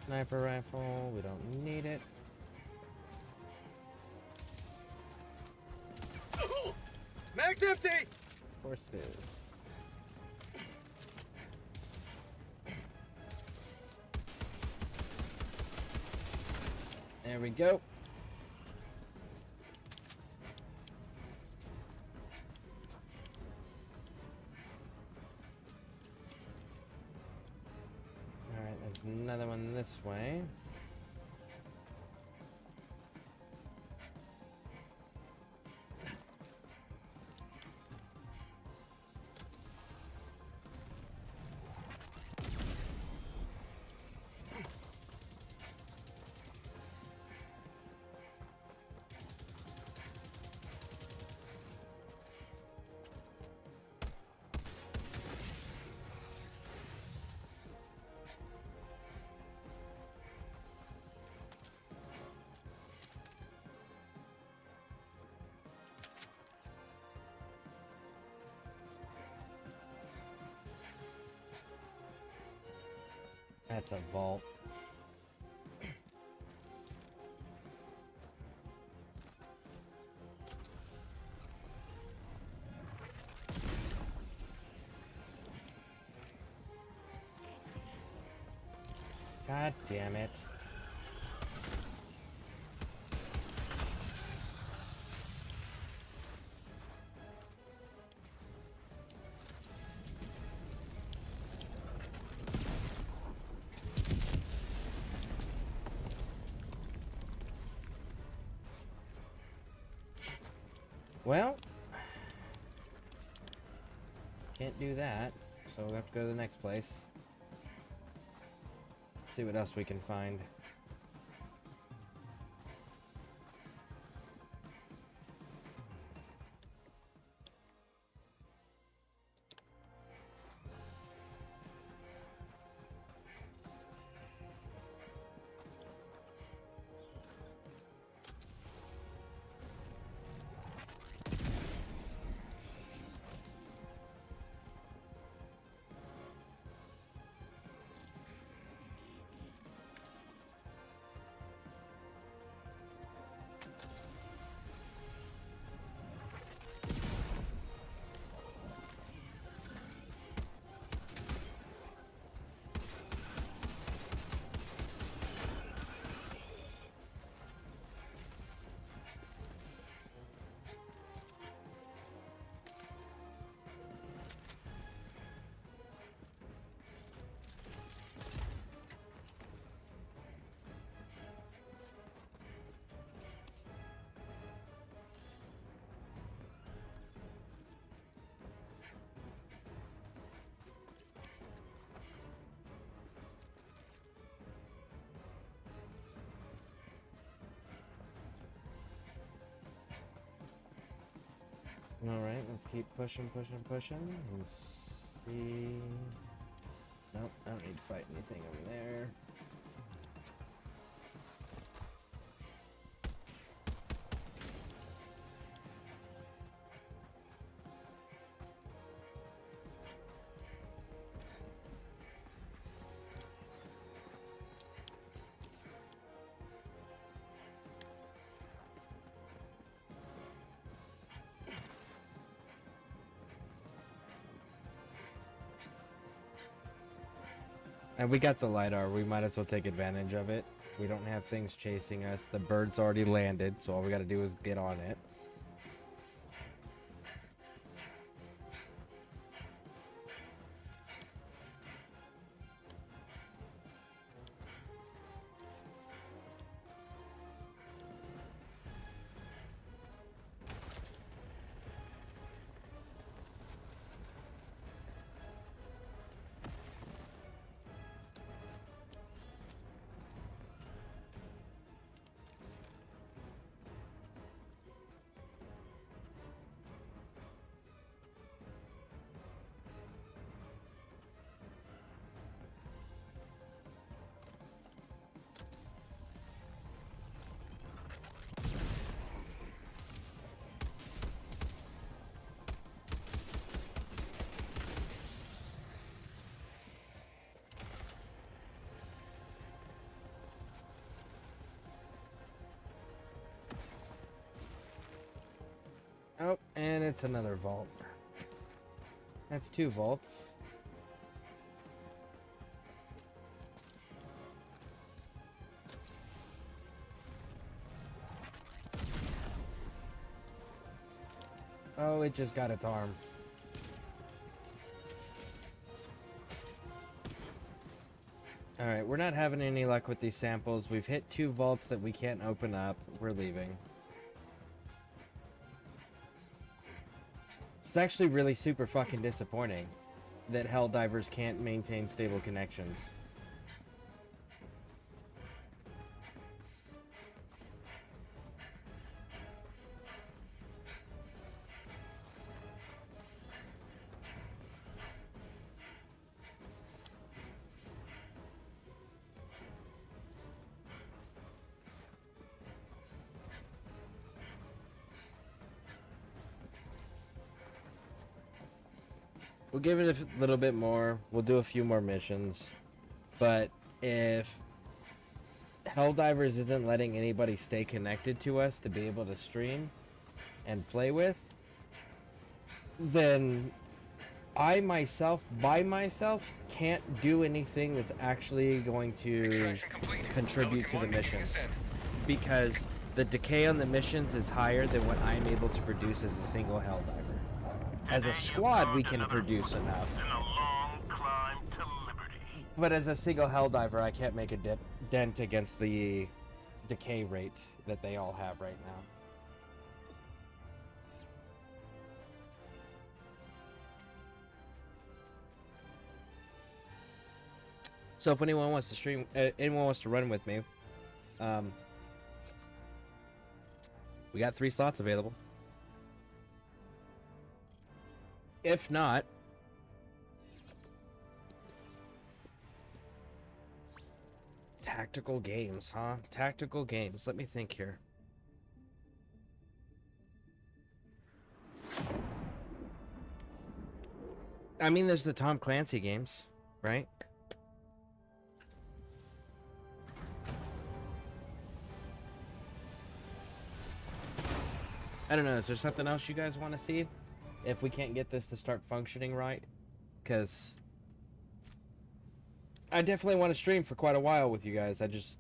[SPEAKER 1] Sniper rifle, we don't need it.
[SPEAKER 6] Mag's empty.
[SPEAKER 1] Of course it is. There we go. Alright, there's another one this way. That's a vault. God damn it. Well, can't do that, so we'll have to go to the next place. See what else we can find. Alright, let's keep pushing. And see... Nope, I don't need to fight anything over there. And we got the LiDAR, we might as well take advantage of it. We don't have things chasing us. The bird's already landed, so all we gotta do is get on it. Oh, and it's another vault. That's 2 vaults. Oh, it just got its arm. Alright, we're not having any luck with these samples. We've hit 2 vaults that we can't open up. We're leaving. It's actually really super fucking disappointing that Helldivers can't maintain stable connections. We'll give it a little bit more. We'll do a few more missions. But if Helldivers isn't letting anybody stay connected to us to be able to stream and play with, then I myself, by myself, can't do anything that's actually going to contribute to the missions. Because the decay on the missions is higher than what I'm able to produce as a single Helldiver. As a squad, we can produce enough. But as a single Helldiver, I can't make a dent against the decay rate that they all have right now. So if anyone wants to stream, anyone wants to run with me, we got 3 slots available. If not, tactical games, huh? Tactical games. Let me think here. I mean, there's the Tom Clancy games, right? I don't know, is there something else you guys want to see? If we can't get this to start functioning right? Because I definitely want to stream for quite a while with you guys. I just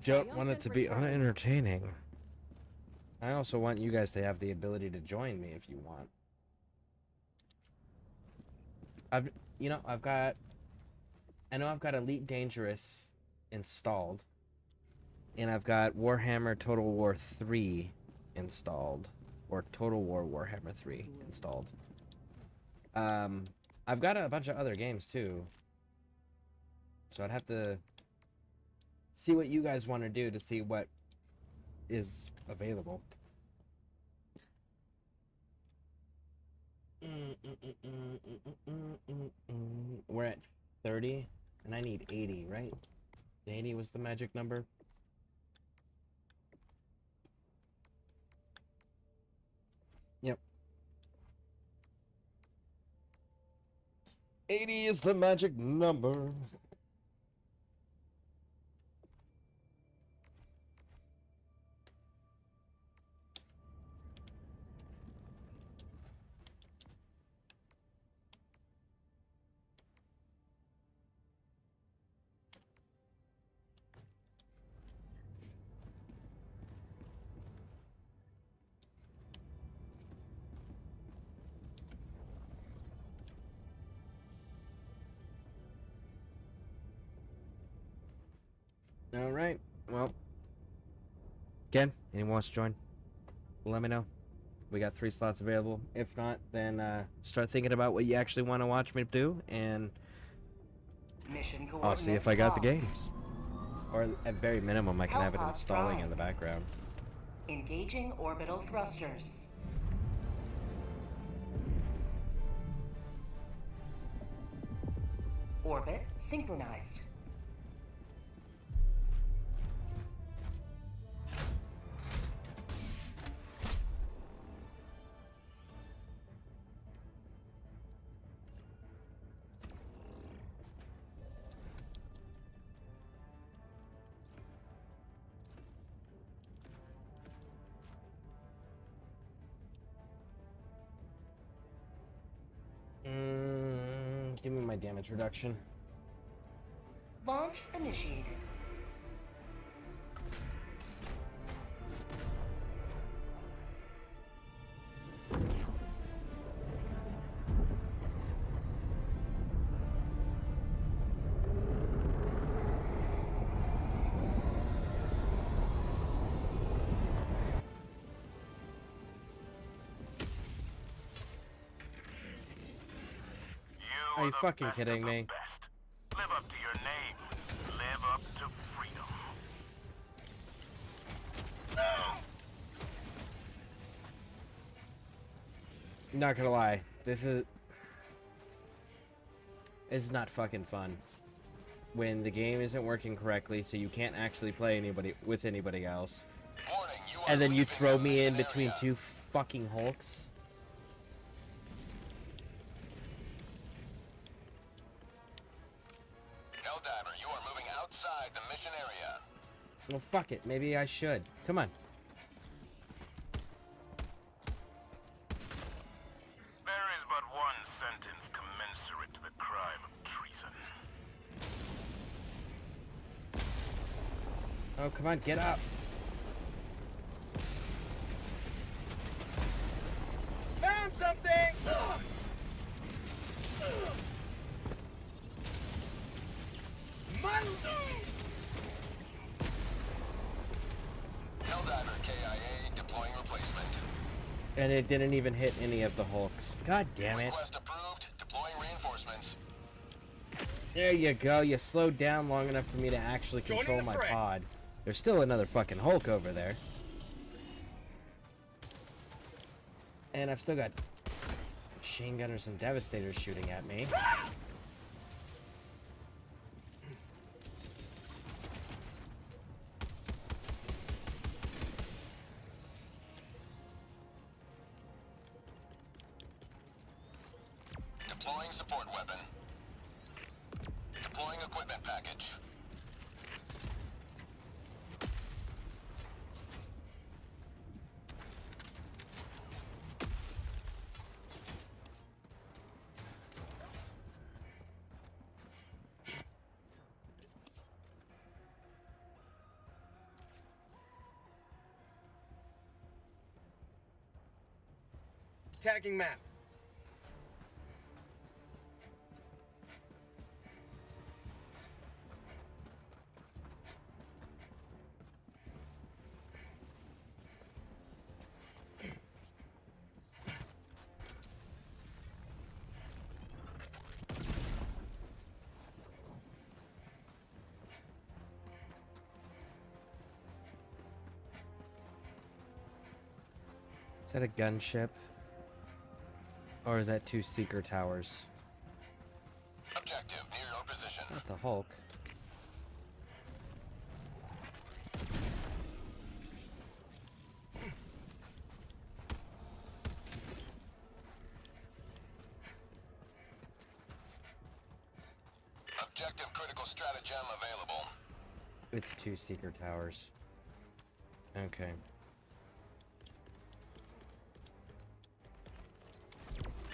[SPEAKER 1] don't want it to be unentertaining. I also want you guys to have the ability to join me if you want. I know I've got Elite Dangerous installed. And I've got Warhammer Total War 3 installed. Or Total War Warhammer 3 installed. I've got a bunch of other games too. So I'd have to see what you guys want to do to see what is available. We're at 30 and I need 80, right? 80 was the magic number. Yep. 80 is the magic number. All right. Well, again, anyone wants to join? Let me know. We got 3 slots available. If not, then start thinking about what you actually want to watch me do, and I'll see if I got the games. Or at very minimum, I can have it installing in the background.
[SPEAKER 4] Engaging orbital thrusters. Orbit synchronized.
[SPEAKER 1] Give me my damage reduction.
[SPEAKER 4] Launch initiated.
[SPEAKER 1] Are you fucking kidding me?
[SPEAKER 5] Live up to your name. Live up to freedom.
[SPEAKER 1] Not gonna lie, this is not fucking fun. When the game isn't working correctly, so you can't actually play with anybody else.
[SPEAKER 9] Warning, you are
[SPEAKER 1] And then you
[SPEAKER 9] leaving
[SPEAKER 1] throw
[SPEAKER 9] the
[SPEAKER 1] me in
[SPEAKER 9] mission
[SPEAKER 1] between
[SPEAKER 9] area.
[SPEAKER 1] 2 fucking Hulks.
[SPEAKER 9] Helldiver, you are moving outside the mission area.
[SPEAKER 1] Well, fuck it. Maybe I should. Come on.
[SPEAKER 5] There is but one sentence commensurate to the crime of treason.
[SPEAKER 1] Oh, come on. Get up.
[SPEAKER 6] Found something!
[SPEAKER 9] Helldiver KIA deploying replacement.
[SPEAKER 1] And it didn't even hit any of the Hulks. God damn it.
[SPEAKER 9] Request approved. Deploying reinforcements.
[SPEAKER 1] There you go. You slowed down long enough for me to actually
[SPEAKER 6] Joining
[SPEAKER 1] control
[SPEAKER 6] the
[SPEAKER 1] my
[SPEAKER 6] fray.
[SPEAKER 1] pod. There's still another fucking Hulk over there. And I've still got machine gunners and devastators shooting at me.
[SPEAKER 9] Deploying support weapon. Deploying equipment package.
[SPEAKER 6] Tagging map.
[SPEAKER 1] Is that a gunship? Or is that 2 seeker towers?
[SPEAKER 9] Objective near your position.
[SPEAKER 1] That's a Hulk.
[SPEAKER 9] Objective critical stratagem available.
[SPEAKER 1] It's 2 seeker towers. Okay.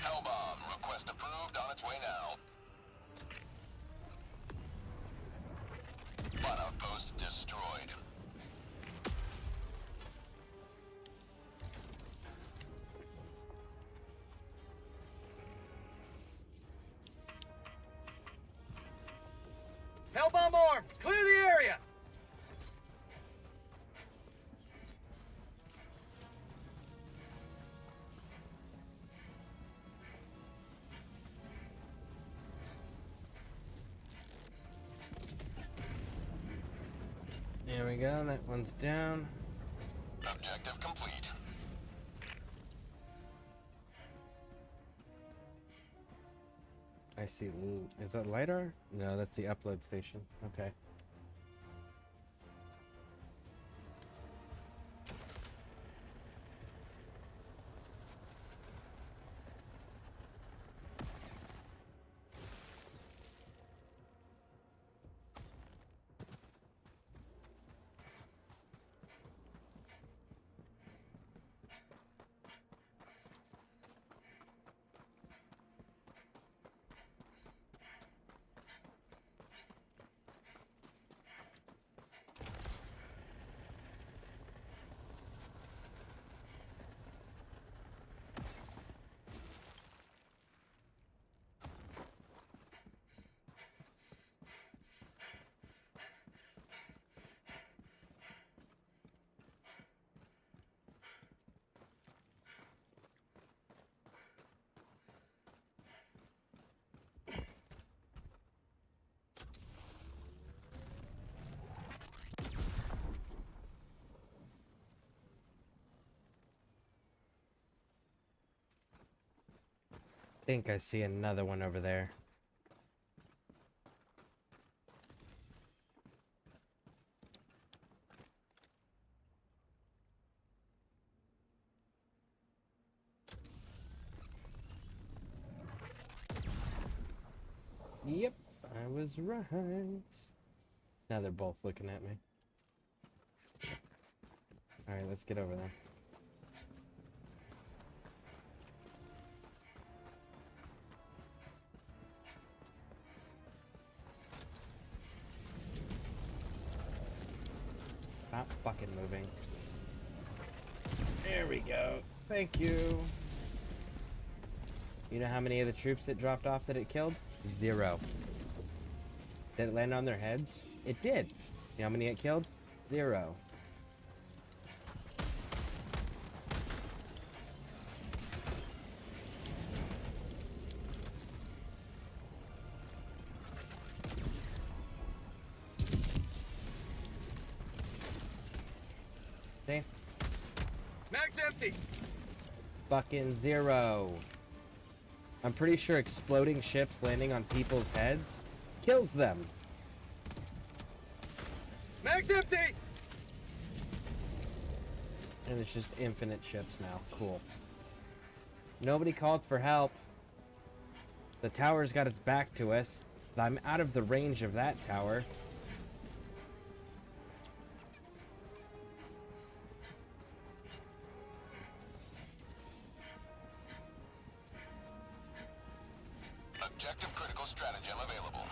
[SPEAKER 9] Hellbomb request approved, on its way now. Bot outpost destroyed.
[SPEAKER 6] Hellbomb armed. Clear the area.
[SPEAKER 1] There we go. That one's down.
[SPEAKER 9] Objective complete.
[SPEAKER 1] I see. Is that LiDAR? No, that's the upload station. Okay. Think I see another one over there. Yep, I was right. Now they're both looking at me. Alright, let's get over there. Not fucking moving. There we go. Thank you. You know how many of the troops it dropped off that it killed? 0. Did it land on their heads? It did. You know how many it killed? 0. See?
[SPEAKER 6] Mag's empty.
[SPEAKER 1] Fucking 0. I'm pretty sure exploding ships landing on people's heads kills them.
[SPEAKER 6] Mag's empty.
[SPEAKER 1] And it's just infinite ships now. Cool. Nobody called for help. The tower's got its back to us. I'm out of the range of that tower.
[SPEAKER 9] Objective critical stratagem available.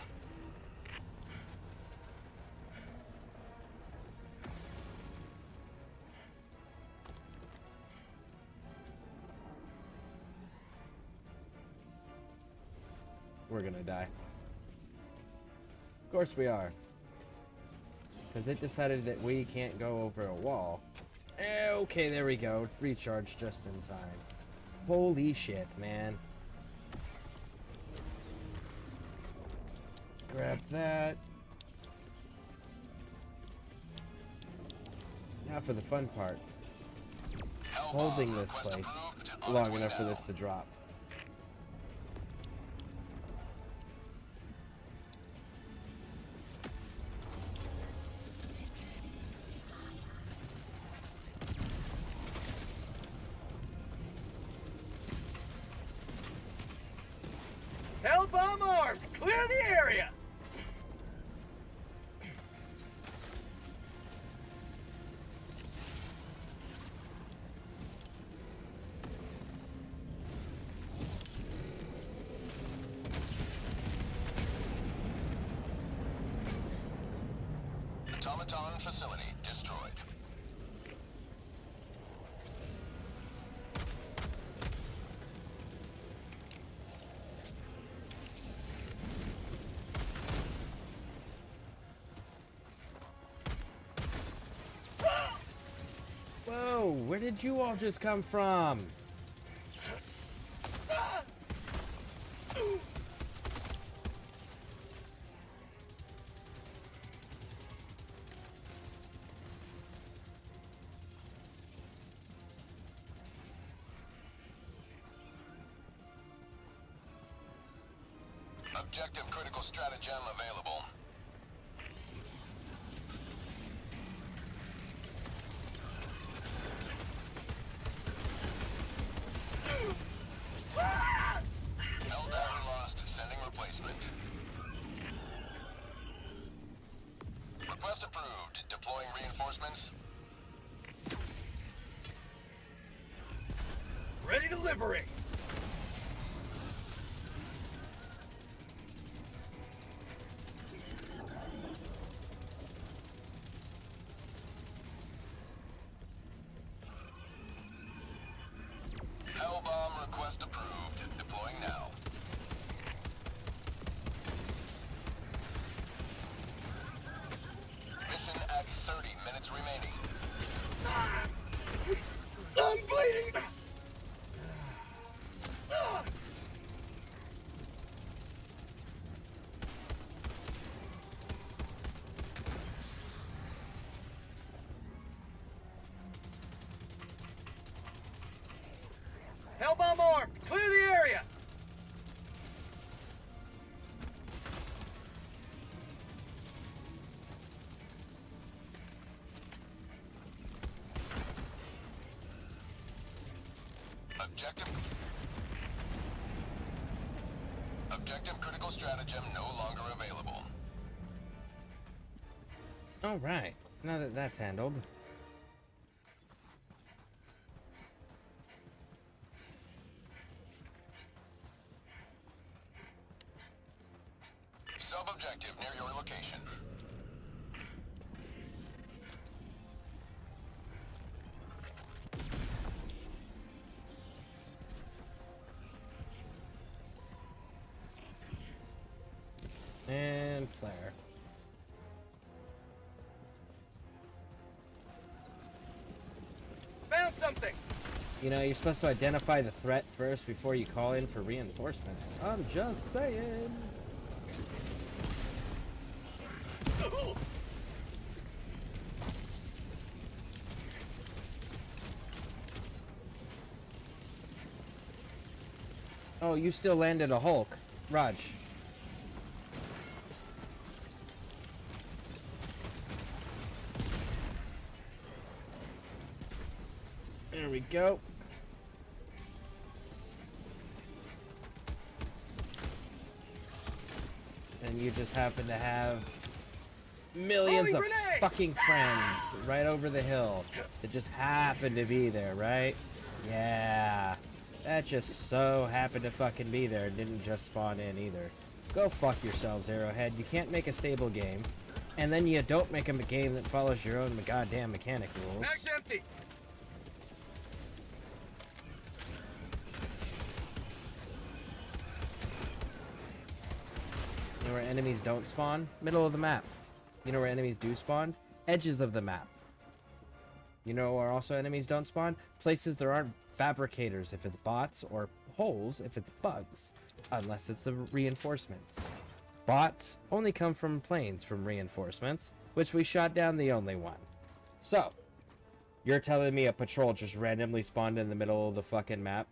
[SPEAKER 1] We're gonna die. Of course we are. Because it decided that we can't go over a wall. Okay, there we go. Recharge just in time. Holy shit, man. Grab that. Now for the fun part. Holding this place long enough for this to drop.
[SPEAKER 6] Hell bomb armed. Clear the area.
[SPEAKER 9] Automaton facility destroyed.
[SPEAKER 1] Whoa, where did you all just come from?
[SPEAKER 9] Objective critical stratagem available. Helldiver lost. Sending replacement. Request approved. Deploying reinforcements.
[SPEAKER 6] Ready to liberate.
[SPEAKER 9] Hellbomb request approved. Deploying now. Mission at 30 minutes remaining.
[SPEAKER 6] I'm bleeding. Hellbomb armed. Clear the area.
[SPEAKER 9] Objective critical stratagem no longer available.
[SPEAKER 1] Alright, now that that's handled.
[SPEAKER 9] Sub-objective near your location.
[SPEAKER 1] And flare.
[SPEAKER 6] Found something.
[SPEAKER 1] You know, you're supposed to identify the threat first before you call in for reinforcements. I'm just saying. Oh, you still landed a Hulk. Raj. There we go. And you just happen to have millions of fucking friends right over the hill that just happen to be there, right? Yeah. That just so happened to fucking be there and didn't just spawn in either. Go fuck yourselves, Arrowhead. You can't make a stable game. And then you don't make a game that follows your own goddamn mechanic rules.
[SPEAKER 6] Mag's empty.
[SPEAKER 1] You know where enemies don't spawn? Middle of the map. You know where enemies do spawn? Edges of the map. You know where also enemies don't spawn? Places there aren't fabricators if it's bots, or holes if it's bugs. Unless it's the reinforcements. Bots only come from planes from reinforcements, which we shot down the only one. So, you're telling me a patrol just randomly spawned in the middle of the fucking map?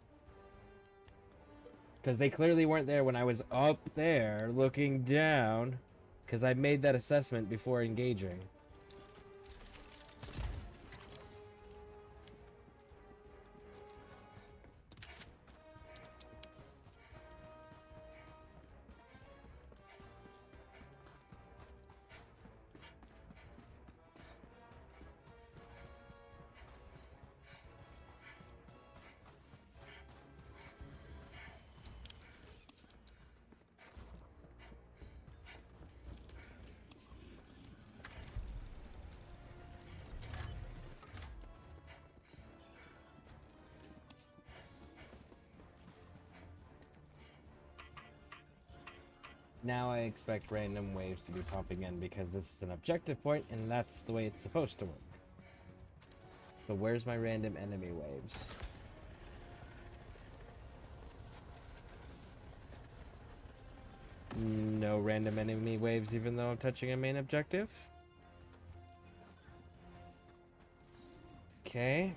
[SPEAKER 1] Because they clearly weren't there when I was up there looking down. Because I made that assessment before engaging. Now I expect random waves to be popping in because this is an objective point and that's the way it's supposed to work. But where's my random enemy waves? No random enemy waves even though I'm touching a main objective? Okay.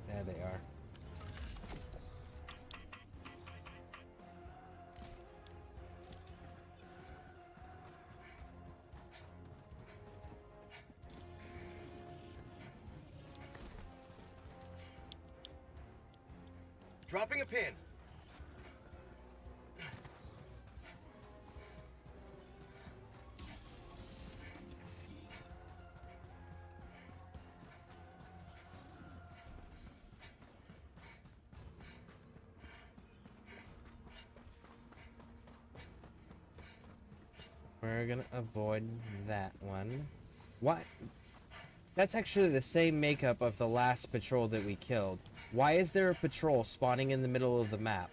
[SPEAKER 1] There they are.
[SPEAKER 6] Dropping a pin.
[SPEAKER 1] We're gonna avoid that one. What? That's actually the same makeup of the last patrol that we killed. Why is there a patrol spawning in the middle of the map?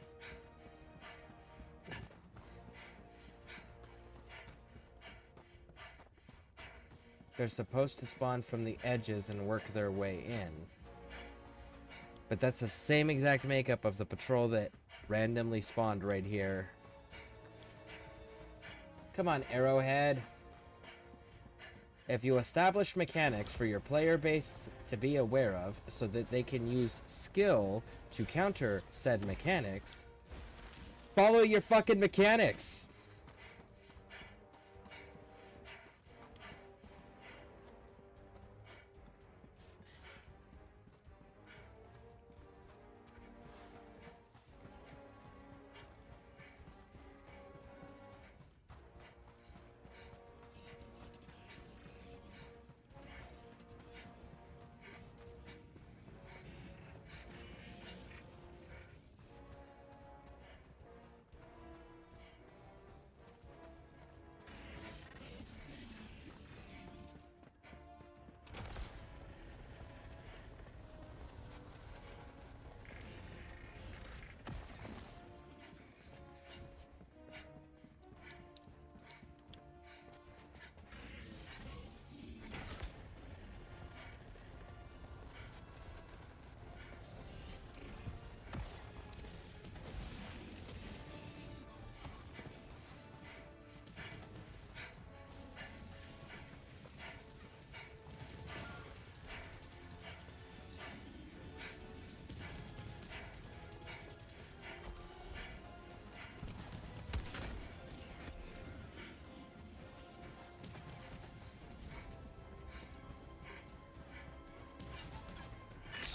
[SPEAKER 1] They're supposed to spawn from the edges and work their way in. But that's the same exact makeup of the patrol that randomly spawned right here. Come on, Arrowhead. If you establish mechanics for your player base to be aware of so that they can use skill to counter said mechanics, follow your fucking mechanics.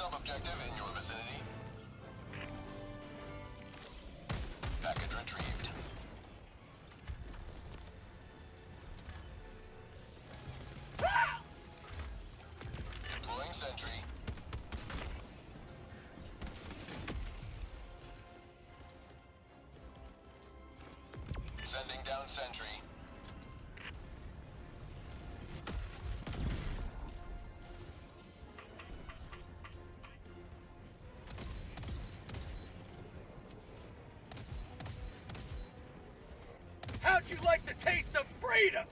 [SPEAKER 9] Sub objective in your vicinity. Package retrieved. Deploying sentry. Sending down sentry.
[SPEAKER 6] How'd you like the taste of freedom?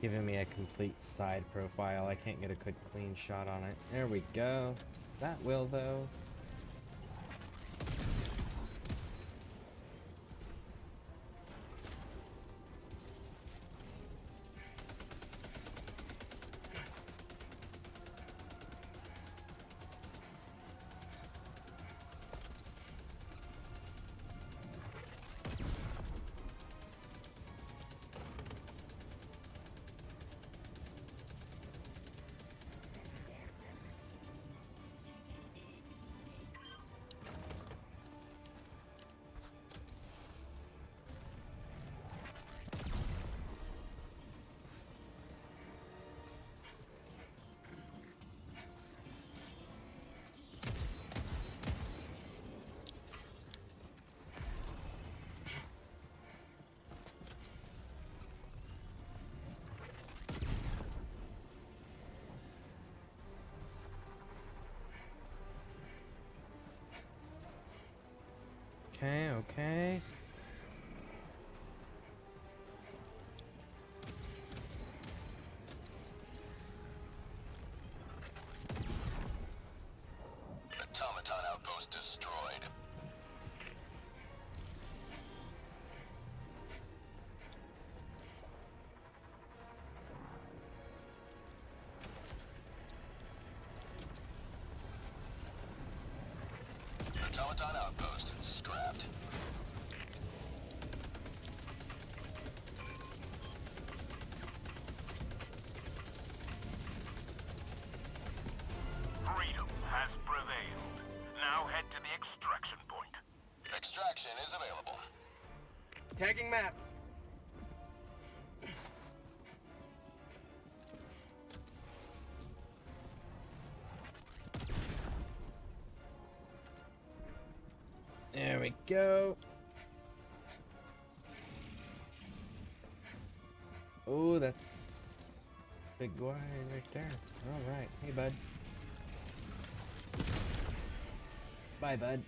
[SPEAKER 1] Giving me a complete side profile. I can't get a good clean shot on it. There we go. That will though. Okay, okay.
[SPEAKER 9] Automaton outpost destroyed. Automaton outpost scrapped.
[SPEAKER 5] Freedom has prevailed. Now head to the extraction point.
[SPEAKER 9] Extraction is available.
[SPEAKER 6] Tagging map.
[SPEAKER 1] There we go. Oh, that's a big guy right there. All right. Hey, bud. Bye, bud.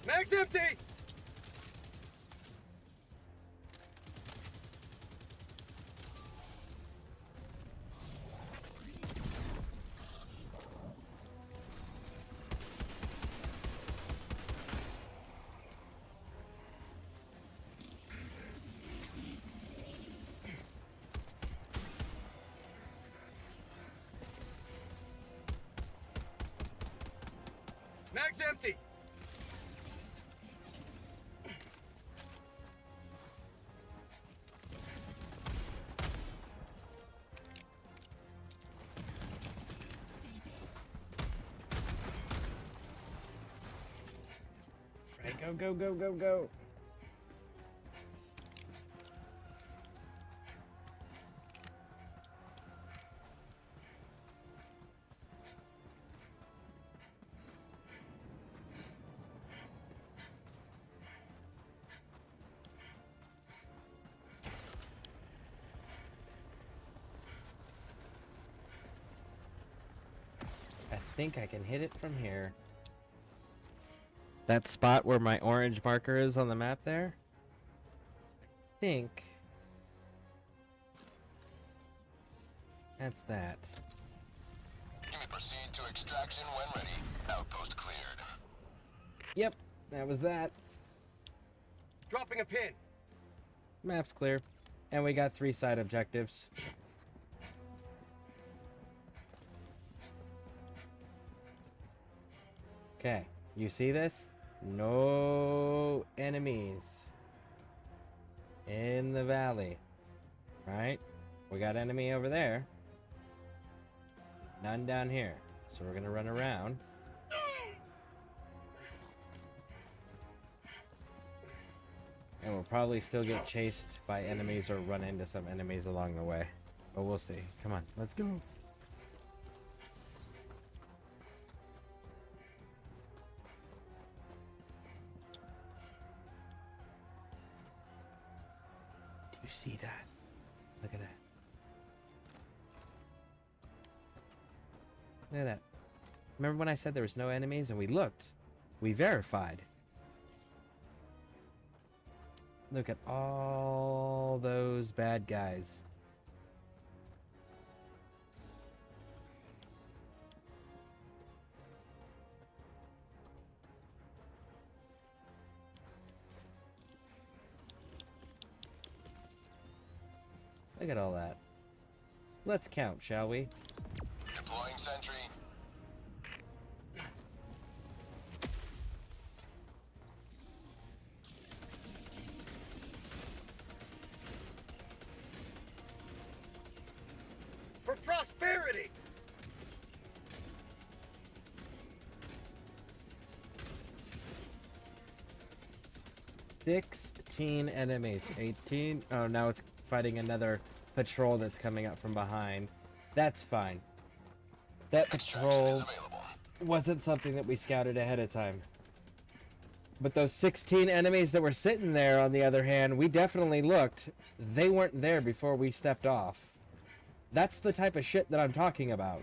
[SPEAKER 6] Mag's empty! Mag's empty!
[SPEAKER 1] Right, go, go, go, go, go. I think I can hit it from here. That spot where my orange marker is on the map there? I think that's that.
[SPEAKER 9] You may proceed to extraction when ready. Outpost cleared.
[SPEAKER 1] Yep, that was that.
[SPEAKER 6] Dropping a pin.
[SPEAKER 1] Map's clear. And we got 3 side objectives. Okay, you see this? No enemies in the valley. Right? We got enemy over there. None down here. So we're gonna run around. And we'll probably still get chased by enemies or run into some enemies along the way. But we'll see. Come on, let's go. Do you see that? Look at that. Look at that. Remember when I said there was no enemies and we looked? We verified. Look at all those bad guys. Look at all that. Let's count, shall we?
[SPEAKER 9] Deploying sentry.
[SPEAKER 6] For prosperity!
[SPEAKER 1] $16 enemies. 18. Oh, now it's fighting another patrol that's coming up from behind. That's fine. That patrol wasn't something that we scouted ahead of time. But those 16 enemies that were sitting there, on the other hand, we definitely looked. They weren't there before we stepped off. That's the type of shit that I'm talking about.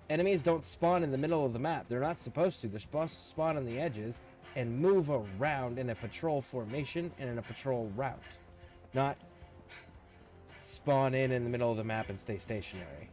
[SPEAKER 1] Enemies don't spawn in the middle of the map. They're not supposed to. They're supposed to spawn on the edges and move around in a patrol formation and in a patrol route. Not spawn in the middle of the map and stay stationary.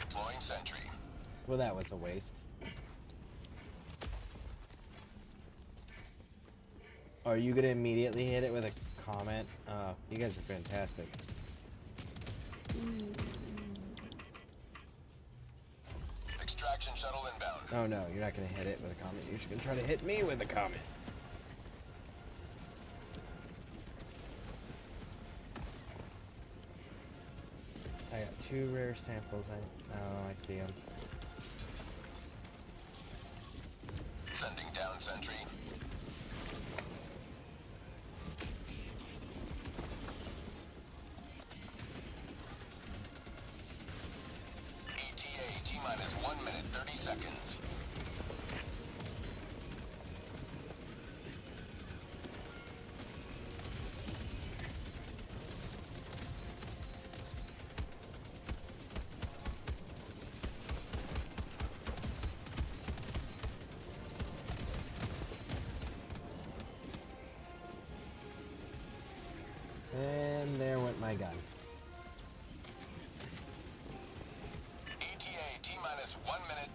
[SPEAKER 9] Deploying sentry.
[SPEAKER 1] Well, that was a waste. Are you gonna immediately hit it with a comment? You guys are fantastic.
[SPEAKER 9] Extraction shuttle inbound.
[SPEAKER 1] Oh no, you're not gonna hit it with a comment. You're just gonna try to hit me with a comment. I got 2 rare samples. Oh, I see them.
[SPEAKER 9] Sending down sentry. ETA T-minus 1 minute 30 seconds.
[SPEAKER 1] And there went my gun.
[SPEAKER 9] ETA T-minus 1 minute.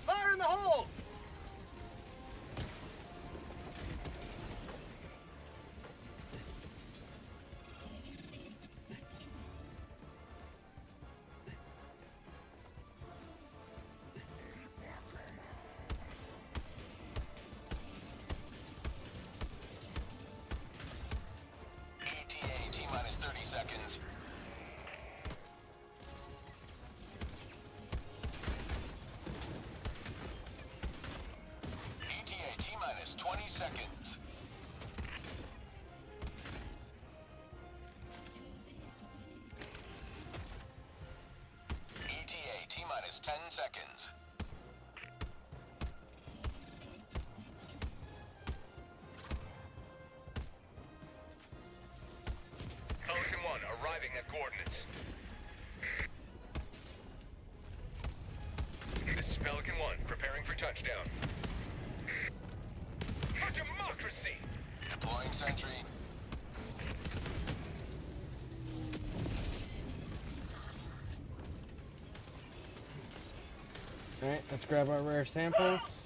[SPEAKER 6] Fire in the hole!
[SPEAKER 9] ETA T-minus 30 seconds. ETA T-minus 20 seconds. ETA T-minus 10 seconds.
[SPEAKER 8] Pelican 1 arriving at coordinates. This is Pelican 1 preparing for touchdown. democracy!
[SPEAKER 9] Deploying sentry.
[SPEAKER 1] Alright, let's grab our rare samples.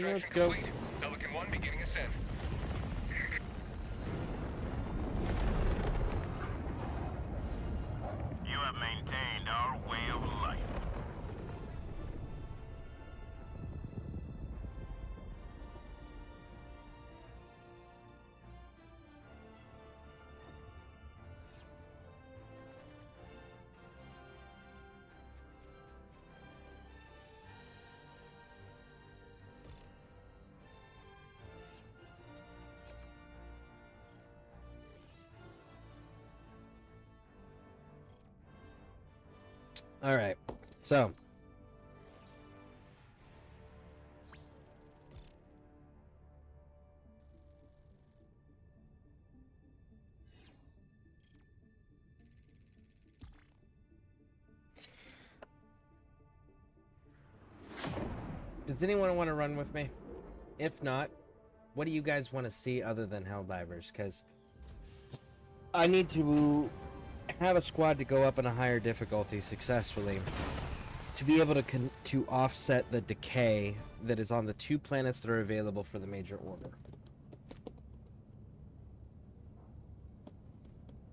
[SPEAKER 1] Let's go.
[SPEAKER 8] Complete. Pelican 1 beginning ascent.
[SPEAKER 5] You have maintained our way of life.
[SPEAKER 1] All right, so does anyone want to run with me? If not, what do you guys want to see other than Helldivers? Because I need to have a squad to go up in a higher difficulty successfully to be able to offset the decay that is on the 2 planets that are available for the major order.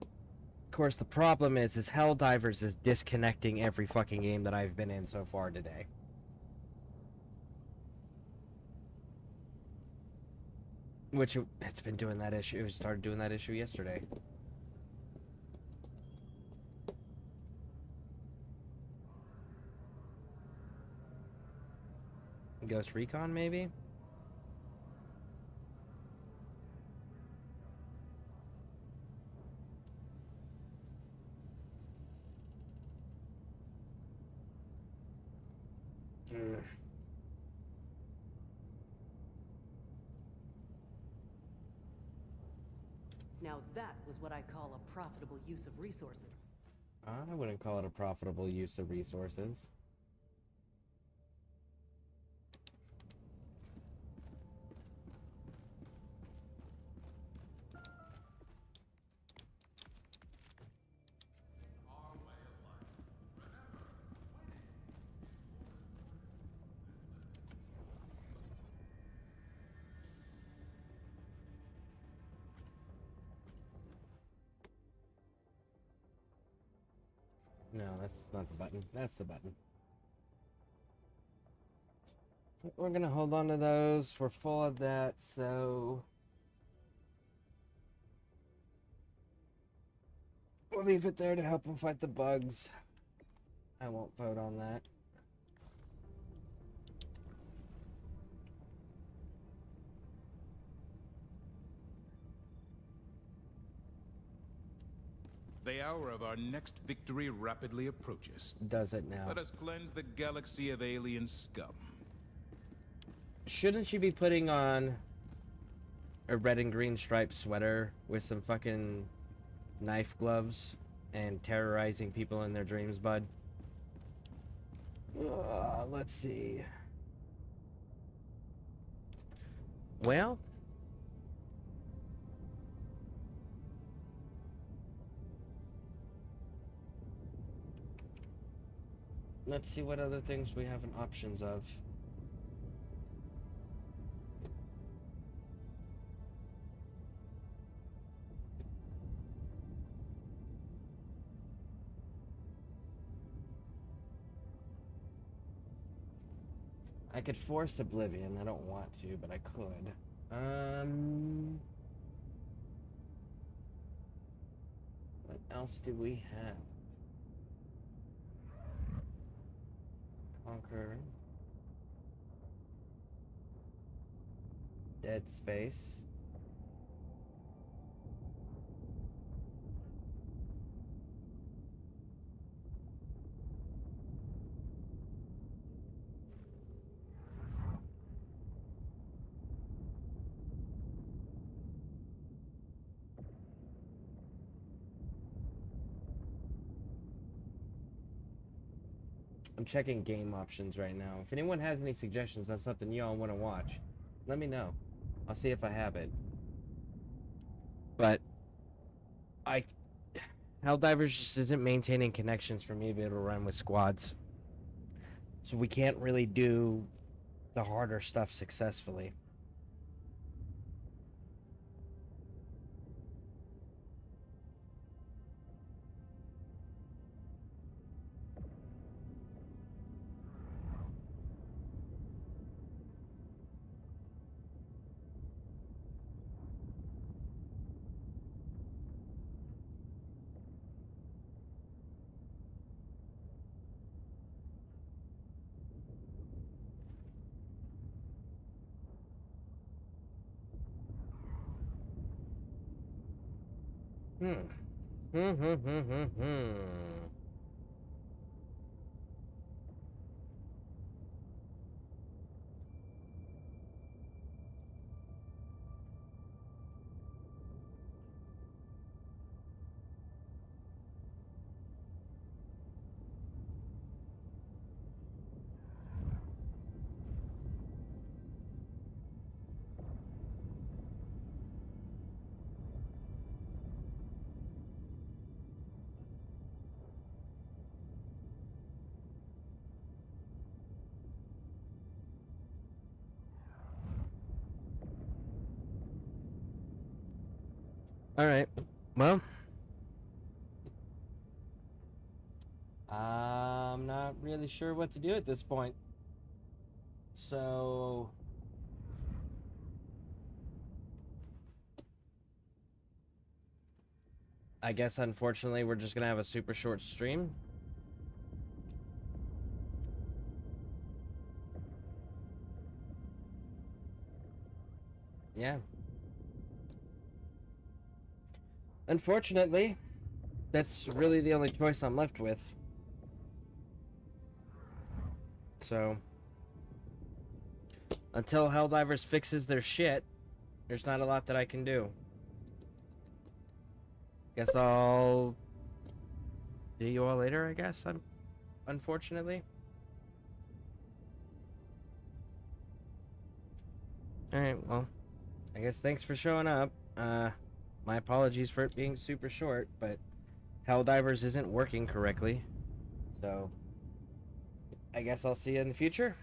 [SPEAKER 1] Of course, the problem is Helldivers is disconnecting every fucking game that I've been in so far today. Which it's been doing that issue. It started doing that issue yesterday. Ghost Recon, maybe?
[SPEAKER 4] Now that was what I call a profitable use of resources.
[SPEAKER 1] I wouldn't call it a profitable use of resources. No, that's not the button. That's the button. We're gonna hold on to those. We're full of that, so we'll leave it there to help them fight the bugs. I won't vote on that.
[SPEAKER 2] The hour of our next victory rapidly approaches.
[SPEAKER 1] Does it now?
[SPEAKER 2] Let us cleanse the galaxy of alien scum.
[SPEAKER 1] Shouldn't she be putting on a red and green striped sweater with some fucking knife gloves and terrorizing people in their dreams, bud? Let's see. Well, let's see what other things we have options of. I could force Oblivion. I don't want to, but I could. What else do we have? Conquer. Dead Space. I'm checking game options right now. If anyone has any suggestions on something y'all want to watch, let me know. I'll see if I have it. But Helldivers just isn't maintaining connections for me to be able to run with squads. So we can't really do the harder stuff successfully. All right. Well, I'm not really sure what to do at this point. So I guess unfortunately we're just gonna have a super short stream. Yeah. Unfortunately, that's really the only choice I'm left with. So until Helldivers fixes their shit, there's not a lot that I can do. Guess I'll see you all later, I guess. Unfortunately. Alright, well, I guess thanks for showing up. My apologies for it being super short, but Helldivers isn't working correctly. So I guess I'll see you in the future.